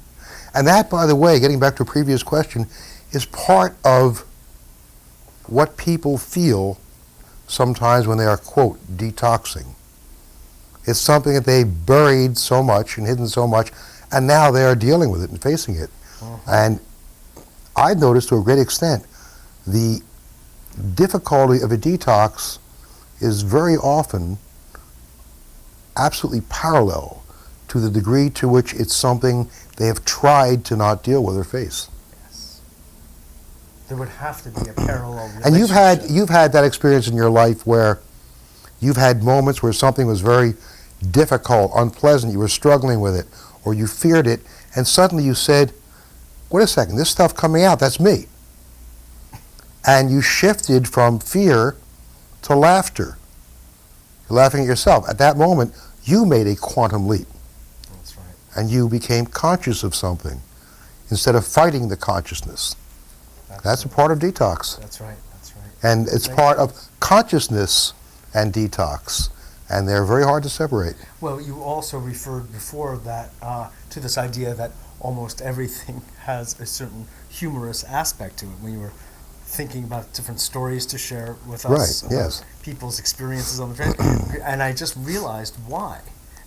And that, by the way, getting back to a previous question, is part of what people feel sometimes when they are, quote, detoxing. It's something that they buried so much and hidden so much, and now they are dealing with it and facing it. And I've noticed to a great extent the difficulty of a detox is very often absolutely parallel to the degree to which it's something they have tried to not deal with or face. Yes. There would have to be a parallel relationship. And you've had that experience in your life where you've had moments where something was very difficult, unpleasant, you were struggling with it, or you feared it, and suddenly you said, wait a second, this stuff coming out, that's me. And you shifted from fear to laughter. You're laughing at yourself. At that moment, you made a quantum leap. That's right. And you became conscious of something instead of fighting the consciousness. That's a part of detox. That's right. That's right. And it's part of consciousness and detox. And they're very hard to separate. Well, you also referred before that to this idea that almost everything has a certain humorous aspect to it. When you were thinking about different stories to share with us, Right, yes. people's experiences on the train, and I just realized why.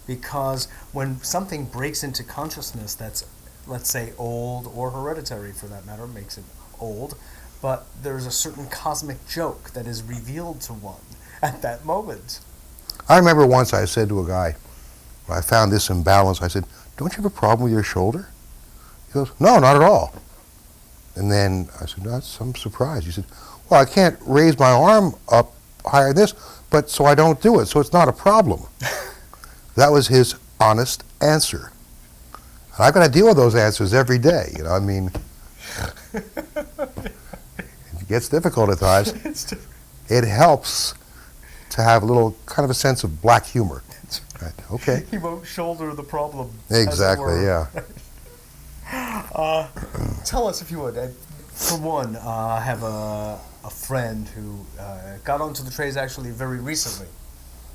Because when something breaks into consciousness that's, let's say, old or hereditary for that matter, makes it old, but there's a certain cosmic joke that is revealed to one at that moment. I remember once I said to a guy, when I found this imbalance, I said, don't you have a problem with your shoulder? He goes, no, not at all. And then I said, no, I'm surprised. He said, well, I can't raise my arm up higher than this, but so I don't do it, so it's not a problem. That was his honest answer. And I've got to deal with those answers every day. You know, I mean, it gets difficult at times. It helps to have a little kind of a sense of black humor. Right. Okay. He won't shoulder the problem. Exactly, yeah. Tell us, if you would. For one, I have a friend who got onto the trays actually very recently.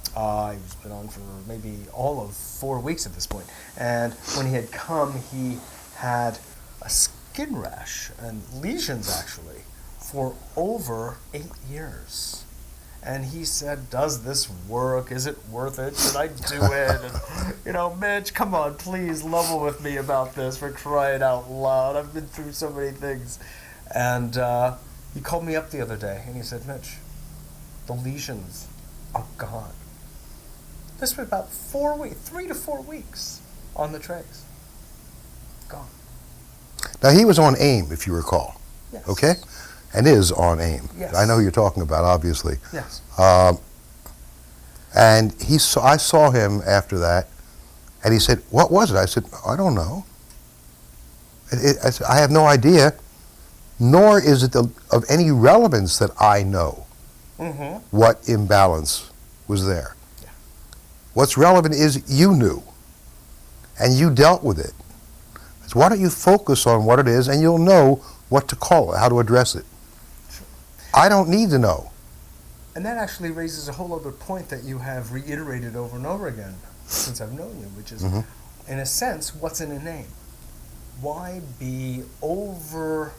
He's been on for maybe all of 4 weeks at this point. And when he had come, he had a skin rash and lesions actually for over 8 years. And he said, does this work? Is it worth it? Should I do it? And, Mitch, come on, please level with me about this, for crying out loud. I've been through so many things. And he called me up the other day, and he said, Mitch, the lesions are gone. This was about 3 to 4 weeks on the trays. Gone. Now, he was on AIM, if you recall. Yes. Okay? And is on AIM. Yes. I know who you're talking about, obviously. Yes. And I saw him after that, and he said, what was it? I said, I don't know. I said, I have no idea, nor is it of any relevance that I know what imbalance was there. Yeah. What's relevant is you knew, and you dealt with it. So why don't you focus on what it is, and you'll know what to call it, how to address it. I don't need to know. And that actually raises a whole other point that you have reiterated over and over again since I've known you, which is, in a sense, what's in a name? Why be over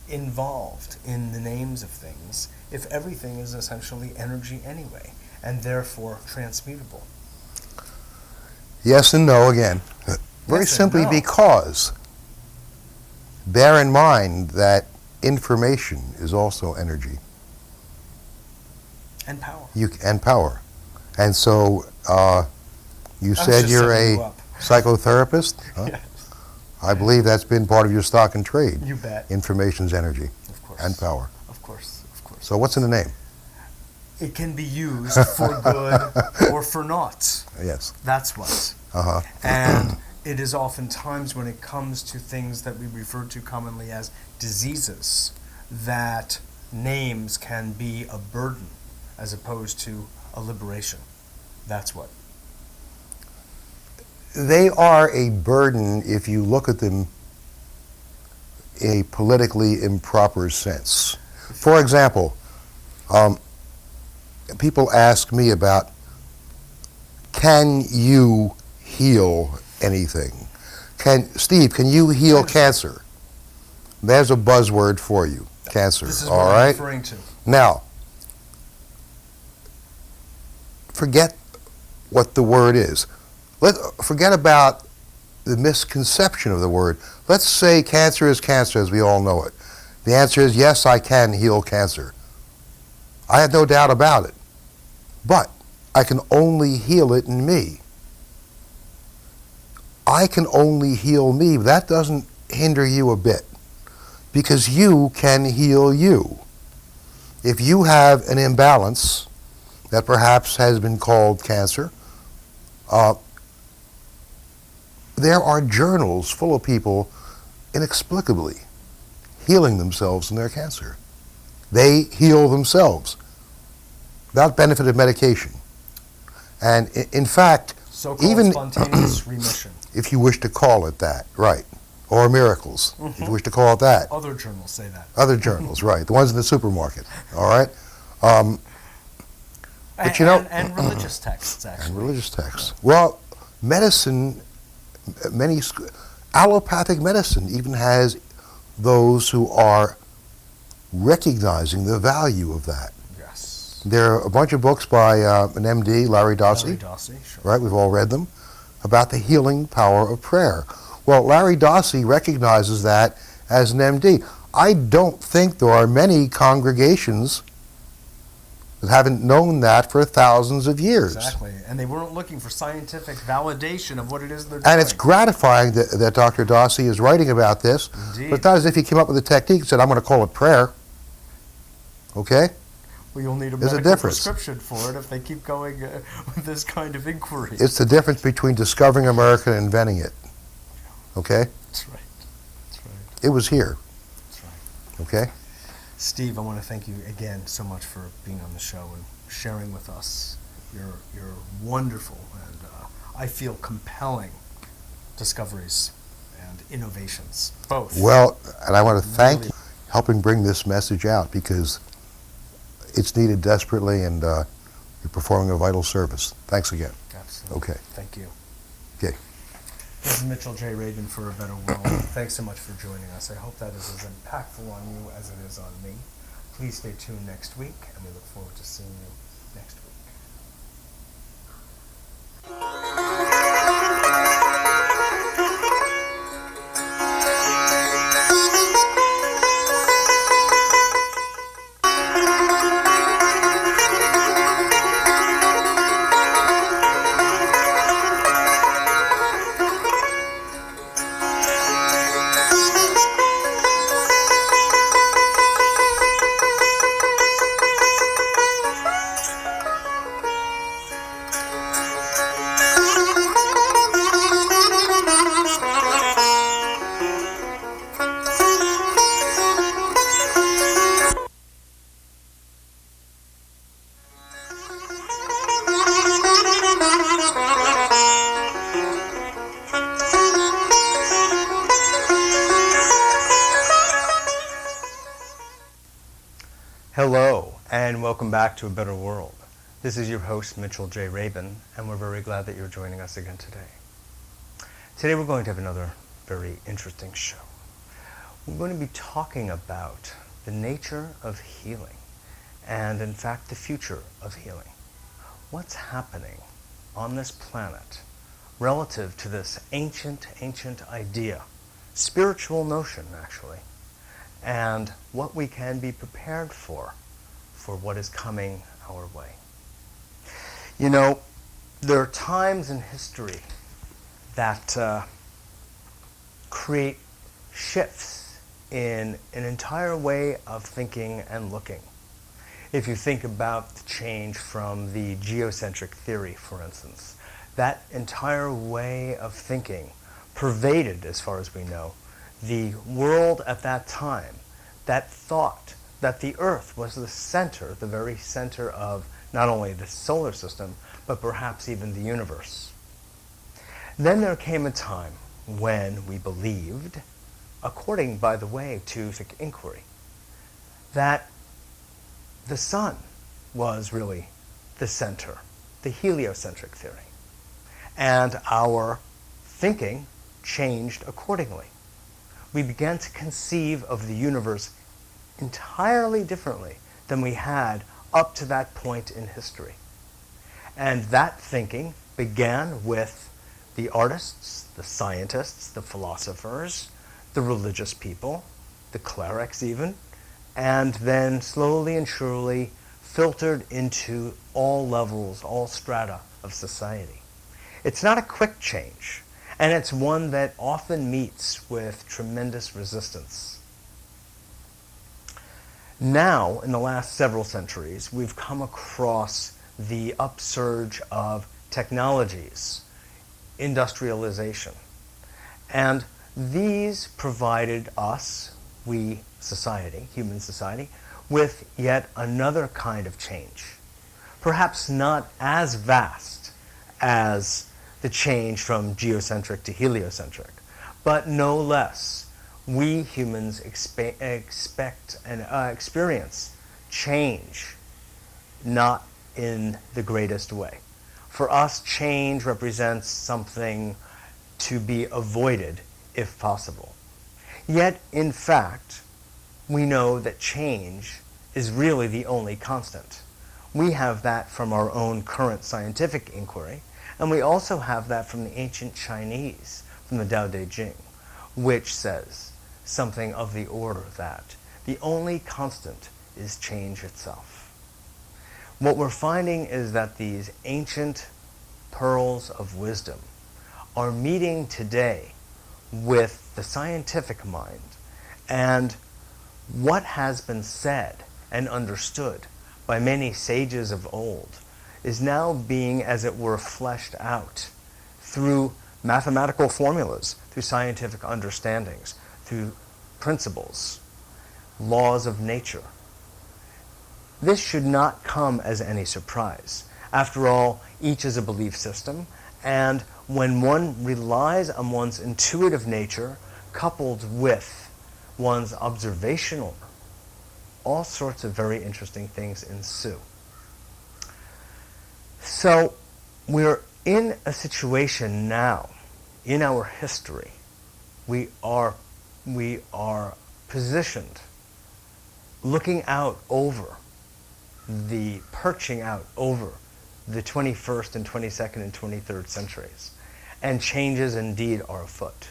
involved in the names of things if everything is essentially energy anyway, and therefore transmutable? Yes and no again. Very Yes and simply no. because bear in mind that information is also energy. And power. And power. And so you was said just you're setting a you up. psychotherapist? Huh? Yes. I believe that's been part of your stock and trade. You bet. Information's energy Of course. and power. Of course. Of course. So what's in the name? It can be used for good or for naught. Yes. That's what. Uh-huh. And it is oftentimes when it comes to things that we refer to commonly as diseases that names can be a burden as opposed to a liberation. That's what. They are a burden if you look at them in a politically improper sense. For example, people ask me about, can you heal anything? Steve, can you heal cancer? There's a buzzword for you, cancer. This is all what right? I'm referring to. Now, forget what the word is. Forget about the misconception of the word. Let's say cancer is cancer as we all know it. The answer is yes, I can heal cancer. I have no doubt about it. But I can only heal it in me. I can only heal me. That doesn't hinder you a bit, because you can heal you. If you have an imbalance that perhaps has been called cancer, there are journals full of people inexplicably healing themselves from their cancer. They heal themselves without benefit of medication. And in fact, So-called even spontaneous remission. if you wish to call it that, right, or miracles, if you wish to call it that. Other journals say that. Other journals, right, the ones in the supermarket, all right? But you know, and religious texts, actually. and religious texts. Well, medicine, allopathic medicine even has those who are recognizing the value of that. Yes. There are a bunch of books by an MD, Larry Dossey, Larry Dossey, sure. right? We've all read them, about the healing power of prayer. Well, Larry Dossey recognizes that as an MD. I don't think there are many congregations that haven't known that for thousands of years. Exactly. And they weren't looking for scientific validation of what it is they're doing. And it's gratifying that Dr. Dossey is writing about this. Indeed. But it's not as if he came up with a technique and said, I'm going to call it prayer. Okay? Well, you'll need a There's a medical difference. prescription for it if they keep going with this kind of inquiry. It's the difference between discovering America and inventing it. Okay? That's right. That's right. It was here. That's right. Okay? Steve, I want to thank you again so much for being on the show and sharing with us your wonderful and I feel compelling discoveries and innovations, both. Well, and I want to thank Really. you for helping bring this message out, because it's needed desperately, and you're performing a vital service. Thanks again. Absolutely. Okay. Thank you. Okay. This is Mitchell J. Rabin for A Better World. Thanks so much for joining us. I hope that is as impactful on you as it is on me. Please stay tuned next week, and we look forward to seeing you next week. Hello, and welcome back to A Better World. This is your host, Mitchell J. Rabin, and we're very glad that you're joining us again today. Today we're going to have another very interesting show. We're going to be talking about the nature of healing, and in fact the future of healing. What's happening on this planet relative to this ancient idea, spiritual notion actually, and what we can be prepared for what is coming our way. You know, there are times in history that create shifts in an entire way of thinking and looking. If you think about the change from the geocentric theory, for instance, that entire way of thinking pervaded, as far as we know, the world at that time that thought that the Earth was the center, the very center of not only the solar system, but perhaps even the universe. Then there came a time when we believed, according, by the way, to scientific inquiry, that the sun was really the center, the heliocentric theory. And our thinking changed accordingly. We began to conceive of the universe entirely differently than we had up to that point in history. And that thinking began with the artists, the scientists, the philosophers, the religious people, the clerics even, and then slowly and surely filtered into all levels, all strata of society. It's not a quick change, and it's one that often meets with tremendous resistance. Now, in the last several centuries, we've come across the upsurge of technologies, industrialization, and these provided us, we society, human society, with yet another kind of change. Perhaps not as vast as the change from geocentric to heliocentric, but no less. We humans expect and experience change, not in the greatest way. For us, change represents something to be avoided if possible. Yet, in fact, we know that change is really the only constant. We have that from our own current scientific inquiry, and we also have that from the ancient Chinese, from the Tao Te Ching, which says something of the order that the only constant is change itself. What we're finding is that these ancient pearls of wisdom are meeting today with the scientific mind, and what has been said and understood by many sages of old is now being, as it were, fleshed out through mathematical formulas, through scientific understandings, through principles, laws of nature. This should not come as any surprise. After all, each is a belief system, and when one relies on one's intuitive nature coupled with one's observational, all sorts of very interesting things ensue. So we're in a situation now, in our history, we are positioned, looking out over perching out over the 21st and 22nd and 23rd centuries, and changes indeed are afoot.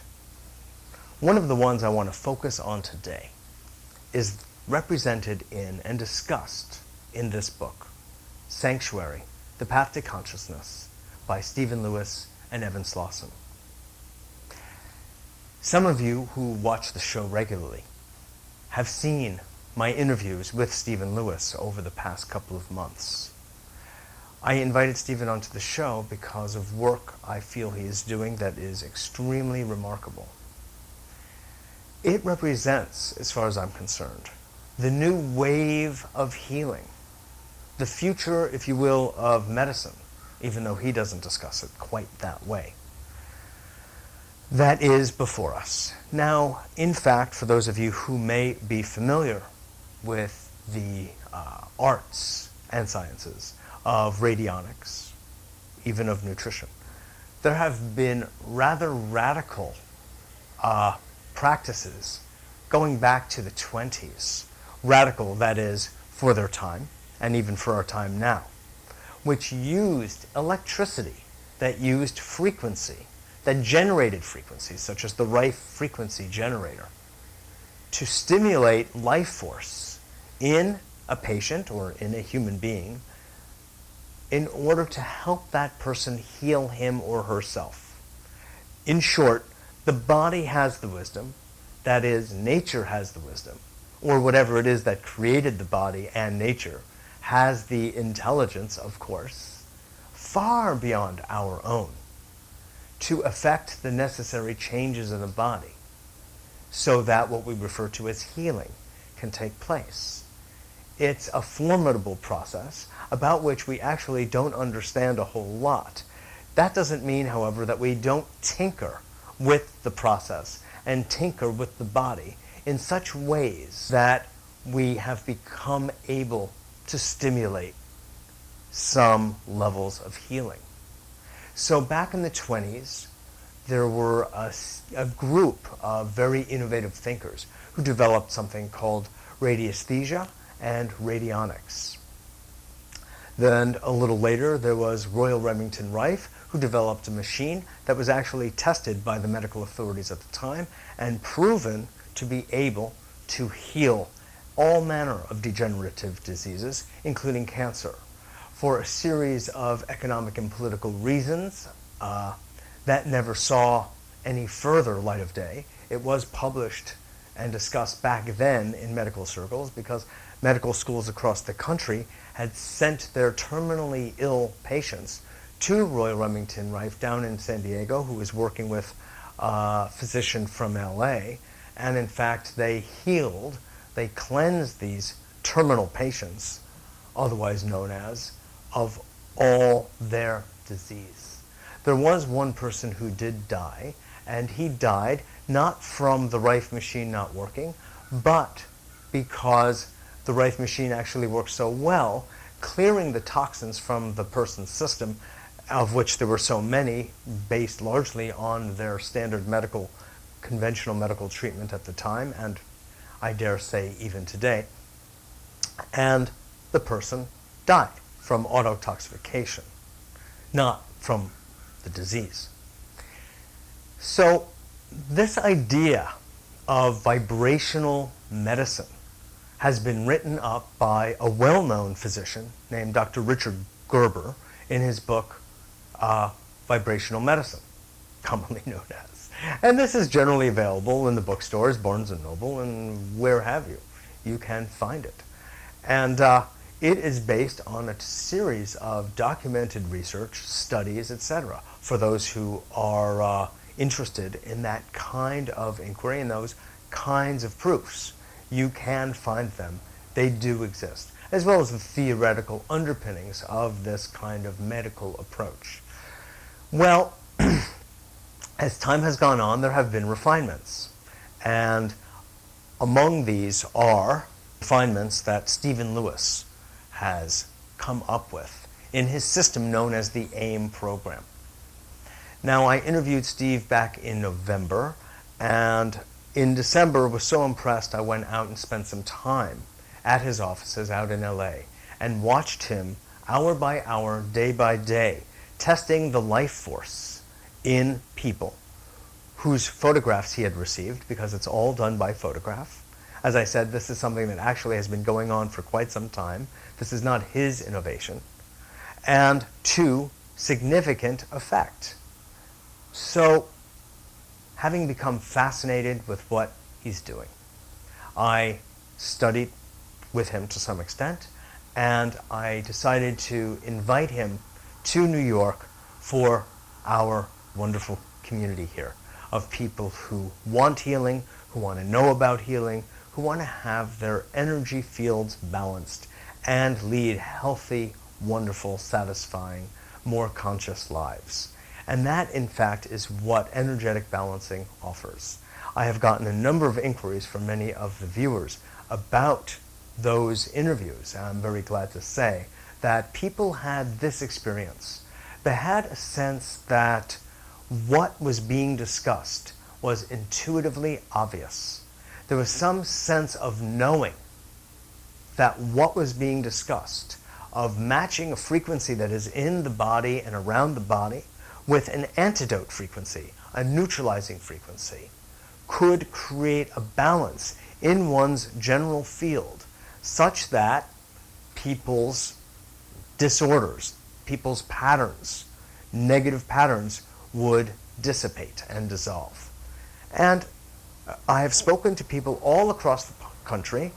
One of the ones I want to focus on today is represented in and discussed in this book, Sanctuary, The Path to Consciousness, by Stephen Lewis and Evan Slauson. Some of you who watch the show regularly have seen my interviews with Stephen Lewis over the past couple of months. I invited Stephen onto the show because of work I feel he is doing that is extremely remarkable. It represents, as far as I'm concerned, the new wave of healing, the future, if you will, of medicine, even though he doesn't discuss it quite that way, that is before us. Now, in fact, for those of you who may be familiar with the arts and sciences of radionics, even of nutrition, there have been rather radical practices going back to the 20s. Radical, that is, for their time, and even for our time now, which used electricity, that used frequency, that generated frequencies, such as the Rife frequency generator, to stimulate life force in a patient or in a human being in order to help that person heal him or herself. In short, the body has the wisdom, that is, nature has the wisdom, or whatever it is that created the body and nature has the intelligence, of course, far beyond our own, to effect the necessary changes in the body so that what we refer to as healing can take place. It's a formidable process about which we actually don't understand a whole lot. That doesn't mean, however, that we don't tinker with the process and tinker with the body in such ways that we have become able to stimulate some levels of healing. So back in the 20s, there were a group of very innovative thinkers who developed something called radiesthesia and radionics. Then a little later, there was Royal Remington Rife, who developed a machine that was actually tested by the medical authorities at the time and proven to be able to heal all manner of degenerative diseases, including cancer. For a series of economic and political reasons that never saw any further light of day, it was published and discussed back then in medical circles because medical schools across the country had sent their terminally ill patients to Royal Remington Rife down in San Diego, who was working with a physician from LA, and in fact they cleansed these terminal patients, otherwise known as, of all their disease. There was one person who did die, and he died not from the Rife machine not working, but because the Rife machine actually worked so well, clearing the toxins from the person's system, of which there were so many, based largely on their standard conventional medical treatment at the time, and I dare say even today, and the person died from autotoxification, not from the disease. So this idea of vibrational medicine has been written up by a well-known physician named Dr. Richard Gerber in his book, Vibrational Medicine, commonly known as. And this is generally available in the bookstores, Barnes & Noble, and where have you. You can find it. And it is based on a series of documented research, studies, etc., for those who are interested in that kind of inquiry and those kinds of proofs. You can find them. They do exist, as well as the theoretical underpinnings of this kind of medical approach. Well, as time has gone on, there have been refinements. And among these are refinements that Stephen Lewis has come up with in his system known as the AIM program. Now, I interviewed Steve back in November, and in December was so impressed I went out and spent some time at his offices out in LA and watched him hour by hour, day by day, testing the life force in people whose photographs he had received, because it's all done by photograph. As I said, this is something that actually has been going on for quite some time. This is not his innovation. And to significant effect. So, having become fascinated with what he's doing, I studied with him to some extent, and I decided to invite him to New York for our wonderful community here of people who want healing, who want to know about healing, who want to have their energy fields balanced and lead healthy, wonderful, satisfying, more conscious lives. And that, in fact, is what energetic balancing offers. I have gotten a number of inquiries from many of the viewers about those interviews. I'm very glad to say that people had this experience. They had a sense that what was being discussed was intuitively obvious. There was some sense of knowing that what was being discussed, of matching a frequency that is in the body and around the body with an antidote frequency, a neutralizing frequency, could create a balance in one's general field such that people's disorders, people's patterns, negative patterns would dissipate and dissolve. And I have spoken to people all across the country,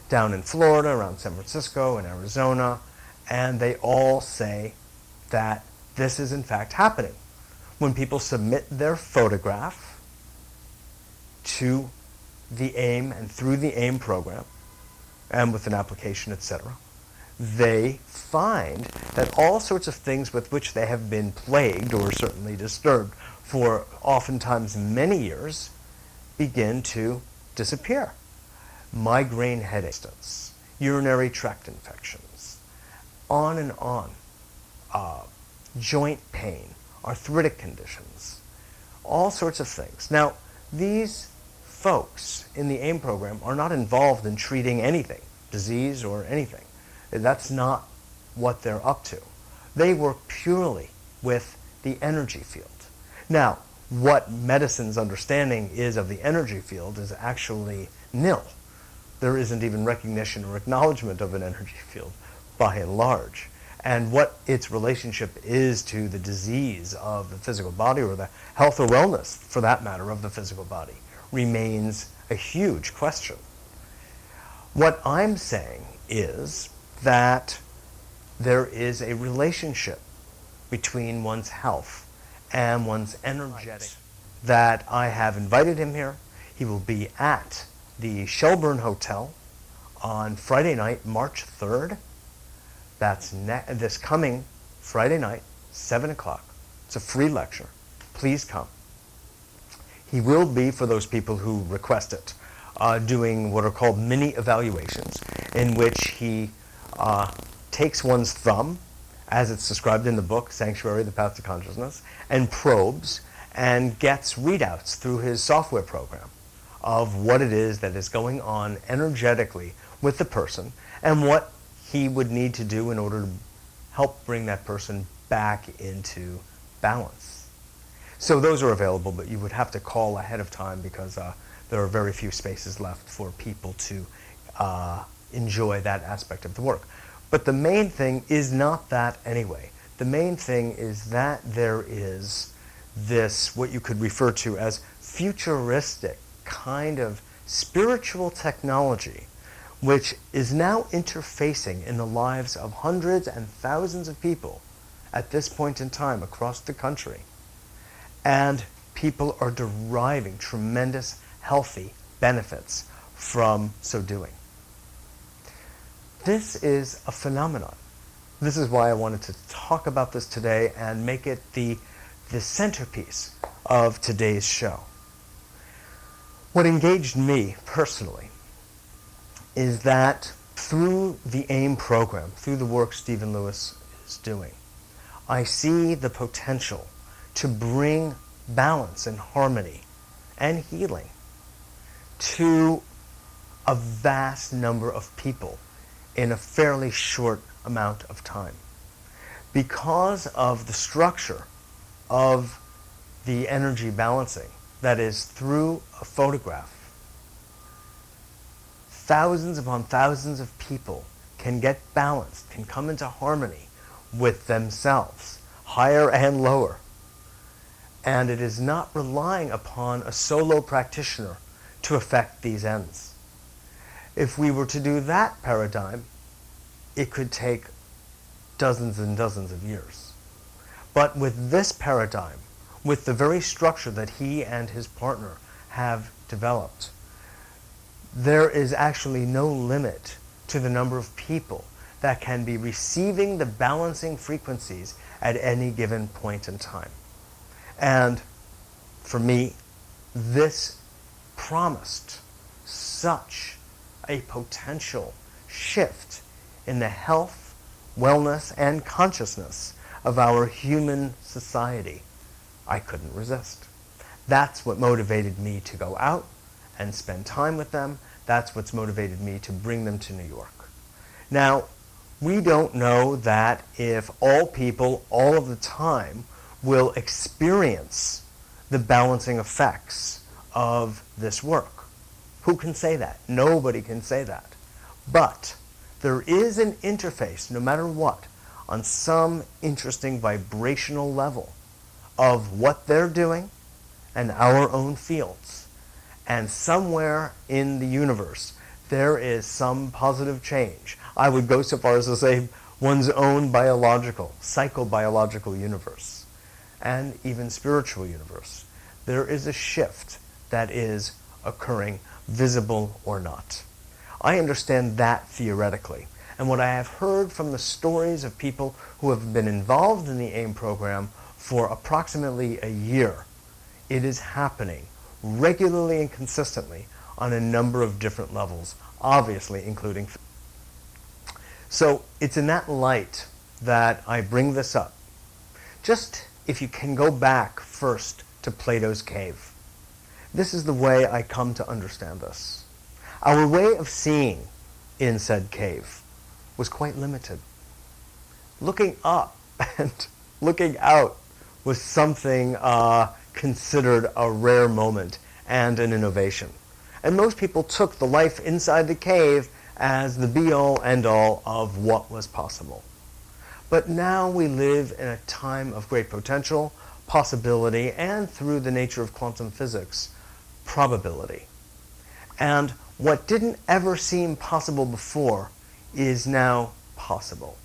down in Florida, around San Francisco, and Arizona, and they all say that this is in fact happening. when people submit their photograph to the AIM and through the AIM program, and with an application, etc., they find that all sorts of things with which they have been plagued or certainly disturbed for oftentimes many years begin to disappear. Migraine headaches, urinary tract infections, on and on. Joint pain, arthritic conditions, all sorts of things. Now, these folks in the AIM program are not involved in treating anything, disease or anything. That's not what they're up to. They work purely with the energy field. Now, what medicine's understanding is of the energy field is actually nil. There isn't even recognition or acknowledgement of an energy field by and large. And what its relationship is to the disease of the physical body, or the health or wellness, for that matter, of the physical body, remains a huge question. What I'm saying is that there is a relationship between one's health and one's energetic. That I have invited him here. He will be at the Shelburne Hotel on Friday night, March 3rd. That's this coming Friday night, 7 o'clock. It's a free lecture. Please come. He will be, for those people who request it, doing what are called mini evaluations, in which he takes one's thumb, as it's described in the book, Sanctuary, The Path to Consciousness, and probes and gets readouts through his software program of what it is that is going on energetically with the person and what he would need to do in order to help bring that person back into balance. So those are available, but you would have to call ahead of time because there are very few spaces left for people to enjoy that aspect of the work. But the main thing is not that anyway. The main thing is that there is this, what you could refer to as futuristic kind of spiritual technology, which is now interfacing in the lives of hundreds and thousands of people at this point in time across the country. And people are deriving tremendous healthy benefits from so doing. This is a phenomenon. This is why I wanted to talk about this today and make it the centerpiece of today's show. What engaged me personally is that through the AIM program, through the work Stephen Lewis is doing, I see the potential to bring balance and harmony and healing to a vast number of people in a fairly short amount of time. Because of the structure of the energy balancing, that is through a photograph, thousands upon thousands of people can get balanced, can come into harmony with themselves, higher and lower. And it is not relying upon a solo practitioner to affect these ends. If we were to do that paradigm, it could take dozens and dozens of years. But with this paradigm, with the very structure that he and his partner have developed, there is actually no limit to the number of people that can be receiving the balancing frequencies at any given point in time. And for me, this promised such a potential shift in the health, wellness, and consciousness of our human society. I couldn't resist. That's what motivated me to go out and spend time with them. That's what's motivated me to bring them to New York. Now, we don't know that if all people all of the time will experience the balancing effects of this work. Who can say that? Nobody can say that. But there is an interface, no matter what, on some interesting vibrational level of what they're doing and our own fields. And somewhere in the universe, there is some positive change. I would go so far as to say one's own biological, psychobiological universe. and even spiritual universe. There is a shift that is occurring, visible or not. I understand that theoretically. And what I have heard from the stories of people who have been involved in the AIM program for approximately a year, it is happening regularly and consistently on a number of different levels, obviously including. So it's in that light that I bring this up. Just if you can go back first to Plato's cave. This is the way I come to understand this. Our way of seeing in said cave was quite limited. Looking up and looking out was something considered a rare moment and an innovation. And most people took the life inside the cave as the be-all, end-all of what was possible. But now we live in a time of great potential, possibility, and through the nature of quantum physics, probability. And what didn't ever seem possible before is now possible.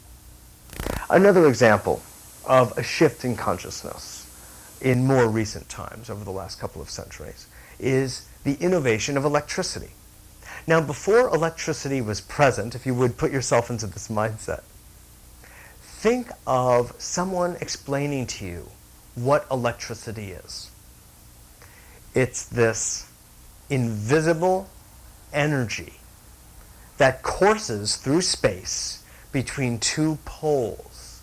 Another example of a shift in consciousness in more recent times, over the last couple of centuries, is the innovation of electricity. Now, before electricity was present, if you would put yourself into this mindset, think of someone explaining to you what electricity is. It's this invisible energy that courses through space between two poles,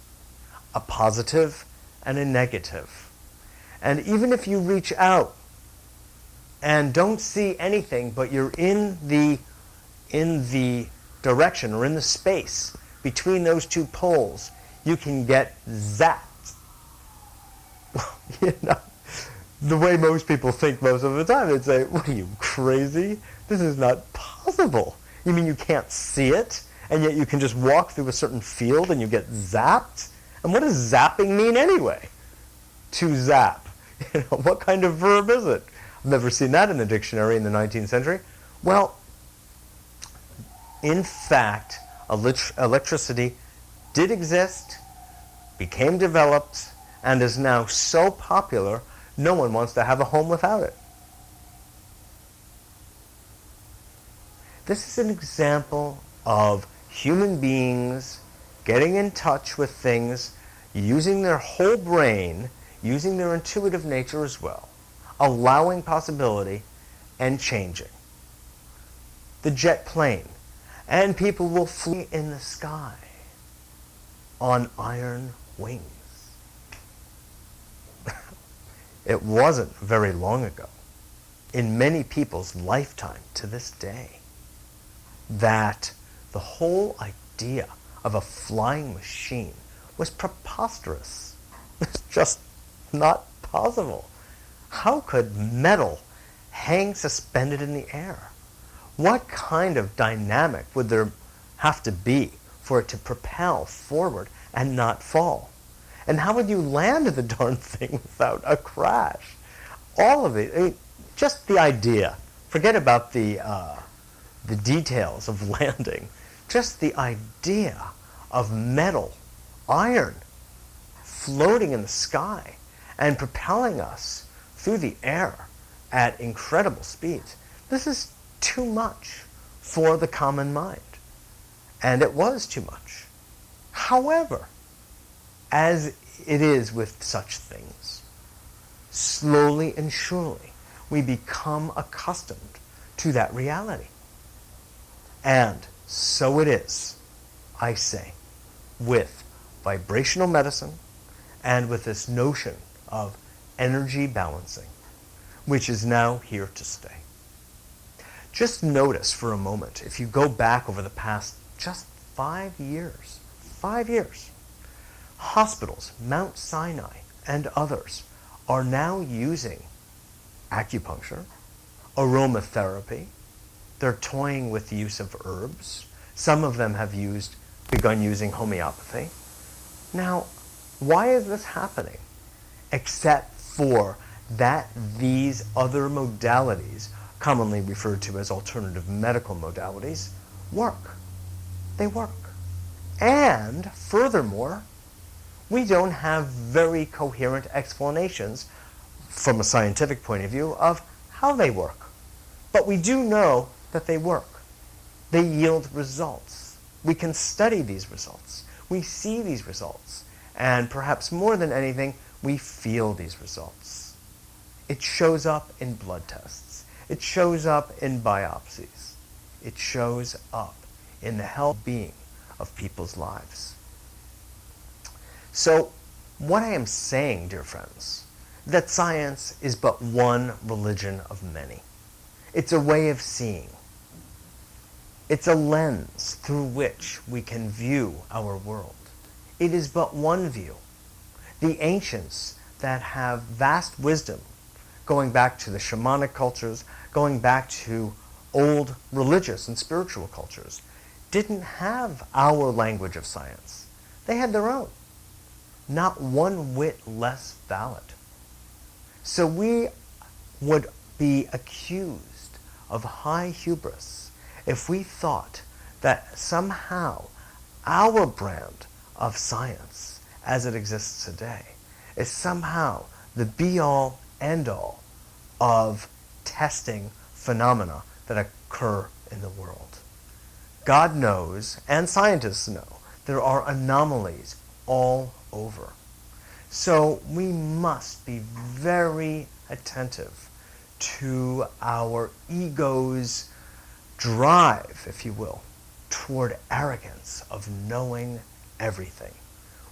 a positive and a negative. And even if you reach out and don't see anything, but you're in the direction or in the space between those two poles, you can get zapped. You know, the way most people think most of the time, they'd say, "What are you, crazy? This is not possible. You mean you can't see it, and yet you can just walk through a certain field and you get zapped? And what does zapping mean anyway? To zap. You know, what kind of verb is it? I've never seen that in the dictionary in the 19th century. Well, in fact, electricity did exist, became developed, and is now so popular, no one wants to have a home without it. This is an example of human beings getting in touch with things, using their whole brain, using their intuitive nature as well, allowing possibility and changing. The jet plane, and people will fly in the sky on iron wings. It wasn't very long ago, in many people's lifetime to this day, that the whole idea of a flying machine was preposterous. It's just not possible. How could metal hang suspended in the air? What kind of dynamic would there have to be for it to propel forward and not fall? And how would you land the darn thing without a crash? All of it, I mean, just the idea. Forget about the details of landing. Just the idea of metal, iron, floating in the sky and propelling us through the air at incredible speeds. This is too much for the common mind. And it was too much. However, as it is with such things, slowly and surely we become accustomed to that reality. And so it is, I say, with vibrational medicine and with this notion of energy balancing, which is now here to stay. Just notice for a moment, if you go back over the past just 5 years, hospitals, Mount Sinai and others, are now using acupuncture, aromatherapy. They're toying with the use of herbs. Some of them have begun using homeopathy. Now, why is this happening? Except for that these other modalities, commonly referred to as alternative medical modalities, work. They work. And furthermore, We don't have very coherent explanations from a scientific point of view of how they work. But we do know that they work. They yield results. We can study these results. We see these results. And perhaps more than anything, we feel these results. It shows up in blood tests. It shows up in biopsies. It shows up in the well-being of people's lives. So, what I am saying, dear friends, that science is but one religion of many. It's a way of seeing. It's a lens through which we can view our world. It is but one view. The ancients that have vast wisdom, going back to the shamanic cultures, going back to old religious and spiritual cultures, didn't have our language of science. They had their own, not one whit less valid. So we would be accused of high hubris if we thought that somehow our brand of science as it exists today is somehow the be-all, end-all of testing phenomena that occur in the world. God knows, and scientists know, there are anomalies all over. So we must be very attentive to our ego's drive, if you will, toward arrogance of knowing everything.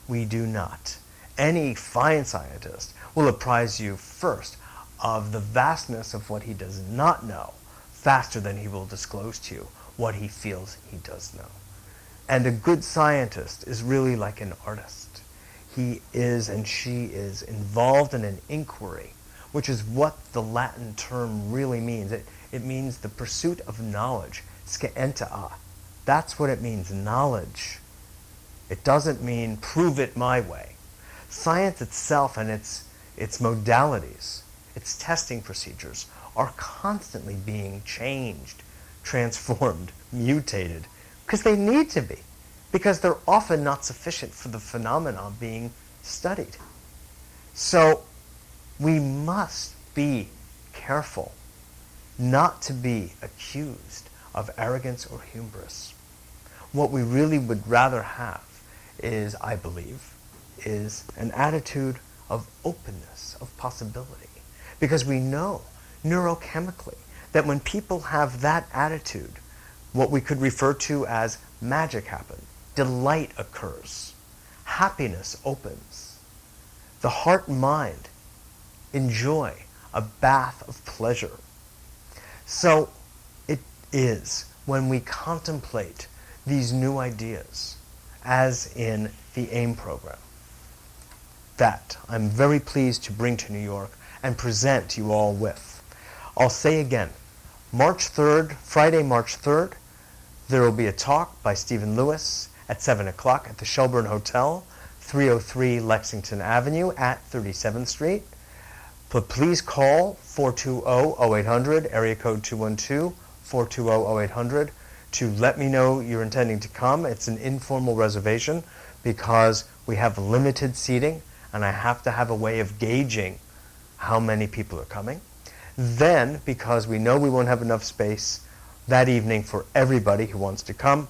We do not. Any fine scientist will apprise you first of the vastness of what he does not know, faster than he will disclose to you what he feels he does know. And a good scientist is really like an artist. He is and she is involved in an inquiry, which is what the Latin term really means. It means the pursuit of knowledge, scientia. That's what it means, knowledge. It doesn't mean prove it my way. Science itself and its modalities, its testing procedures, are constantly being changed, transformed, mutated, because they need to be, because they're often not sufficient for the phenomenon being studied. So we must be careful not to be accused of arrogance or hubris. What we really would rather have is, I believe, is an attitude of openness, of possibility. Because we know neurochemically that when people have that attitude, what we could refer to as magic happens, delight occurs, happiness opens, the heart and mind enjoy a bath of pleasure. So it is when we contemplate these new ideas, as in the AIM program, that I'm very pleased to bring to New York and present you all with. I'll say again, March 3rd, Friday, March 3rd, there will be a talk by Stephen Lewis at 7 o'clock at the Shelburne Hotel, 303 Lexington Avenue at 37th Street. But please call 420-0800, area code 212-420-0800, to let me know you're intending to come. It's an informal reservation because we have limited seating and I have to have a way of gauging how many people are coming. Then, because we know we won't have enough space that evening for everybody who wants to come,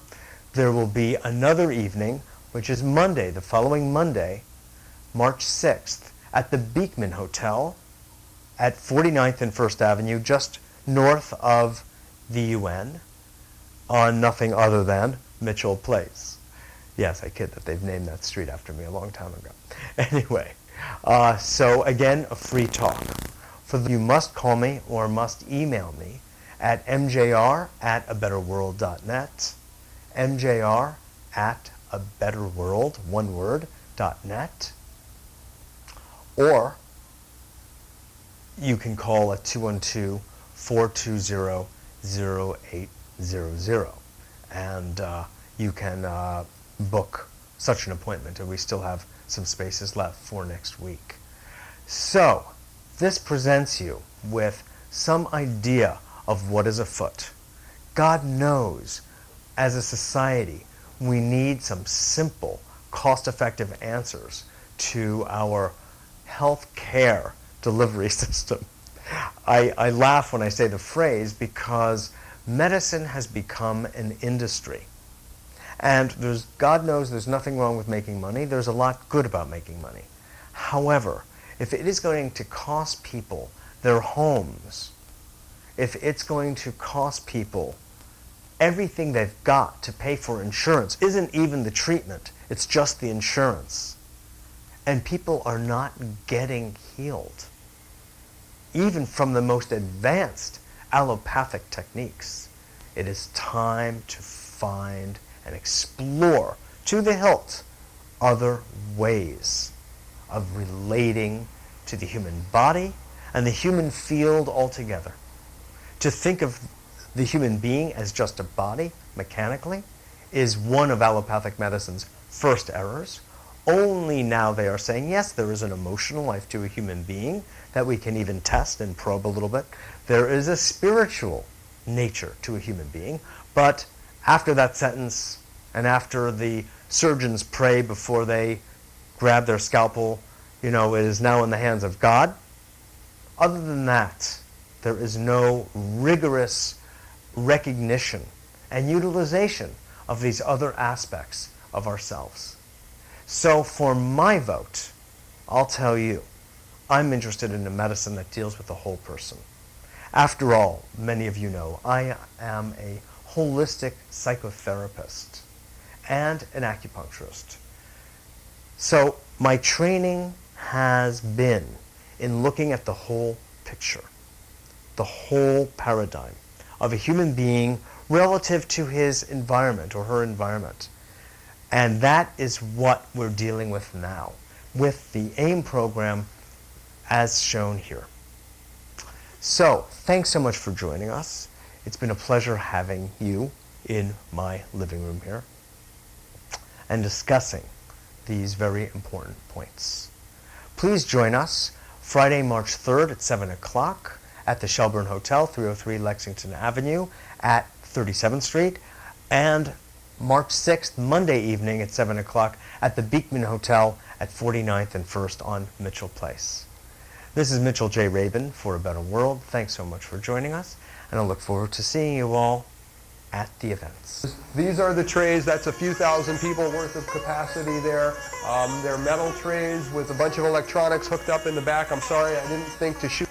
there will be another evening, which is Monday, the following Monday, March 6th, at the Beekman Hotel at 49th and 1st Avenue, just north of the UN, on nothing other than Mitchell Place. Yes, I kid that they've named that street after me a long time ago. Anyway, so again, a free talk. You must call me or must email me at mjr@abetterworld.net, mjr@abetterworld, one word, .net, or you can call at 212-420-0800, and you can book such an appointment, and we still have some spaces left for next week. So, this presents you with some idea of what is afoot. God knows, as a society, we need some simple, cost-effective answers to our health care delivery system. I laugh when I say the phrase because medicine has become an industry. And God knows there's nothing wrong with making money. There's a lot good about making money. However, if it is going to cost people their homes, if it's going to cost people everything they've got to pay for insurance, isn't even the treatment, it's just the insurance, and people are not getting healed, even from the most advanced allopathic techniques, it is time to find and explore to the hilt other ways of relating to the human body and the human field altogether. To think of the human being as just a body, mechanically, is one of allopathic medicine's first errors. Only now they are saying, yes, there is an emotional life to a human being that we can even test and probe a little bit. There is a spiritual nature to a human being, but after that sentence and after the surgeons pray before they grab their scalpel, it is now in the hands of God. Other than that, there is no rigorous recognition and utilization of these other aspects of ourselves. So for my vote, I'll tell you, I'm interested in a medicine that deals with the whole person. After all, many of you know, I am a holistic psychotherapist and an acupuncturist. So my training has been in looking at the whole picture, the whole paradigm of a human being relative to his environment or her environment. And that is what we're dealing with now, with the AIM program as shown here. So, thanks so much for joining us. It's been a pleasure having you in my living room here and discussing these very important points. Please join us Friday, March 3rd at 7 o'clock at the Shelburne Hotel, 303 Lexington Avenue at 37th Street, and March 6th, Monday evening at 7 o'clock at the Beekman Hotel at 49th and 1st on Mitchell Place. This is Mitchell J. Rabin for A Better World. Thanks so much for joining us, and I look forward to seeing you all at the events. These are the trays. That's a few thousand people worth of capacity there. They're metal trays with a bunch of electronics hooked up in the back. I'm sorry, I didn't think to shoot.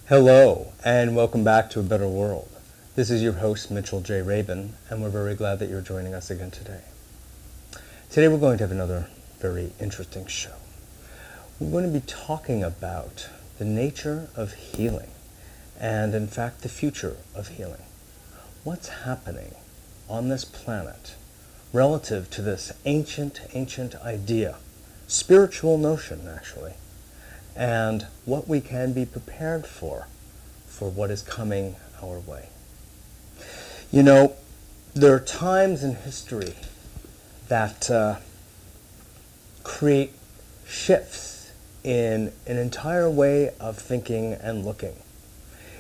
Hello, and welcome back to A Better World. This is your host, Mitchell J. Rabin, and we're very glad that you're joining us again today. Today we're going to have another very interesting show. We're going to be talking about the nature of healing, and in fact the future of healing. What's happening on this planet relative to this ancient idea, spiritual notion actually, and what we can be prepared for what is coming our way. There are times in history that create shifts in an entire way of thinking and looking.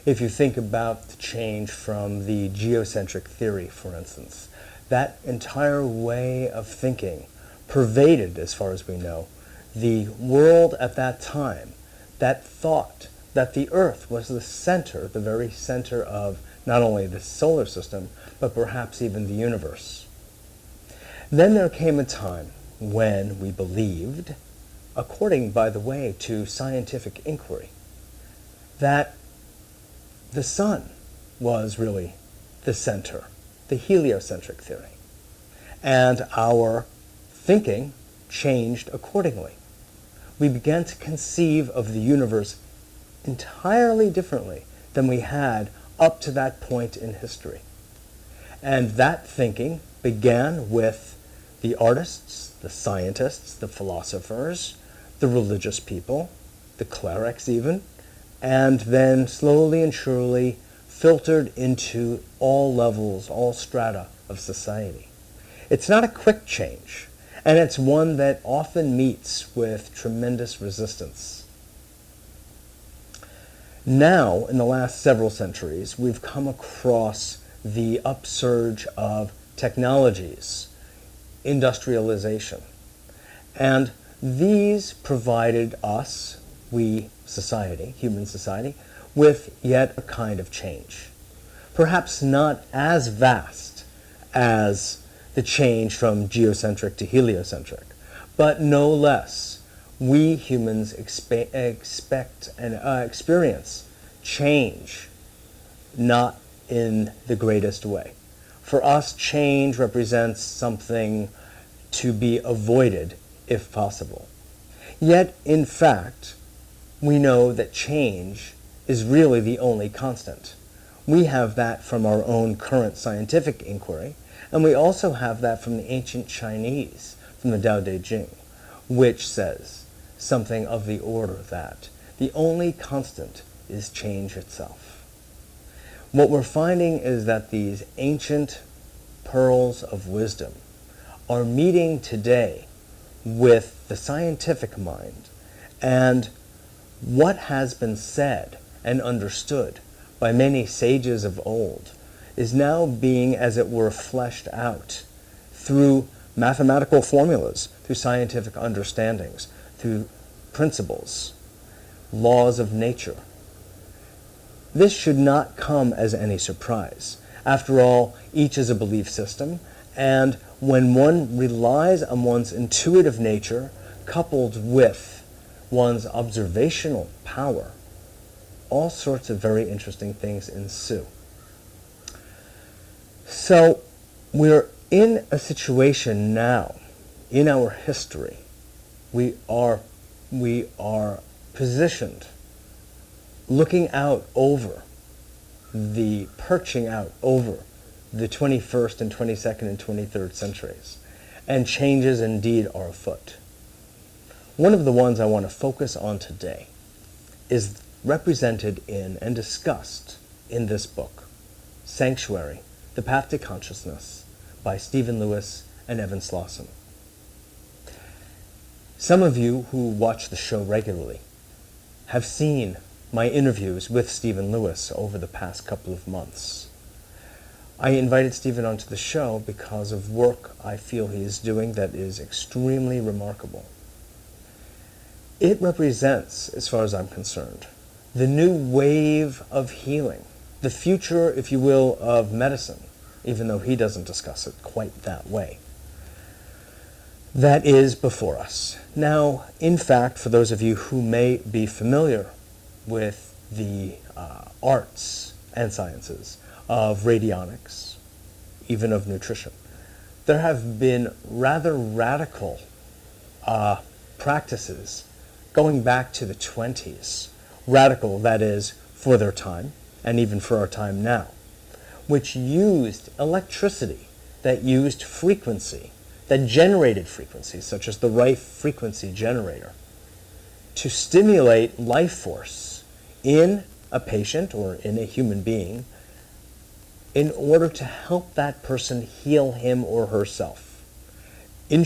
If you think about the change from the geocentric theory, for instance, that entire way of thinking pervaded, as far as we know, the world at that time, that thought that the Earth was the center, the very center of not only the solar system, but perhaps even the universe. Then there came a time when we believed, according, by the way, to scientific inquiry, that the sun was really the center, the heliocentric theory. And our thinking changed accordingly. We began to conceive of the universe entirely differently than we had up to that point in history. And that thinking began with the artists, the scientists, the philosophers, the religious people, the clerics even, and then slowly and surely filtered into all levels, all strata of society. It's not a quick change, and it's one that often meets with tremendous resistance. Now, in the last several centuries, we've come across the upsurge of technologies, industrialization, and these provided us, we society, human society, with yet a kind of change. Perhaps not as vast as the change from geocentric to heliocentric, but no less, we humans expect and experience change, not in the greatest way. For us, change represents something to be avoided if possible. Yet, in fact, we know that change is really the only constant. We have that from our own current scientific inquiry, and we also have that from the ancient Chinese, from the Tao Te Ching, which says something of the order that the only constant is change itself. What we're finding is that these ancient pearls of wisdom are meeting today with the scientific mind, and what has been said and understood by many sages of old is now being, as it were, fleshed out through mathematical formulas, through scientific understandings, through principles, laws of nature. This should not come as any surprise. After all, each is a belief system, and when one relies on one's intuitive nature coupled with one's observational power, all sorts of very interesting things ensue. So we're in a situation now, in our history, we are positioned, looking out over perching out over the 21st and 22nd and 23rd centuries, and changes indeed are afoot. One of the ones I want to focus on today is represented in and discussed in this book, Sanctuary, The Path to Consciousness, by Stephen Lewis and Evan Slauson. Some of you who watch the show regularly have seen my interviews with Stephen Lewis over the past couple of months. I invited Stephen onto the show because of work I feel he is doing that is extremely remarkable. It represents, as far as I'm concerned, the new wave of healing, the future, if you will, of medicine, even though he doesn't discuss it quite that way, that is before us. Now, in fact, for those of you who may be familiar with the arts and sciences of radionics, even of nutrition, there have been rather radical practices going back to the 20s, radical, that is, for their time, and even for our time now, which used electricity, that used frequency, that generated frequencies, such as the Rife frequency generator, to stimulate life force in a patient or in a human being in order to help that person heal him or herself. In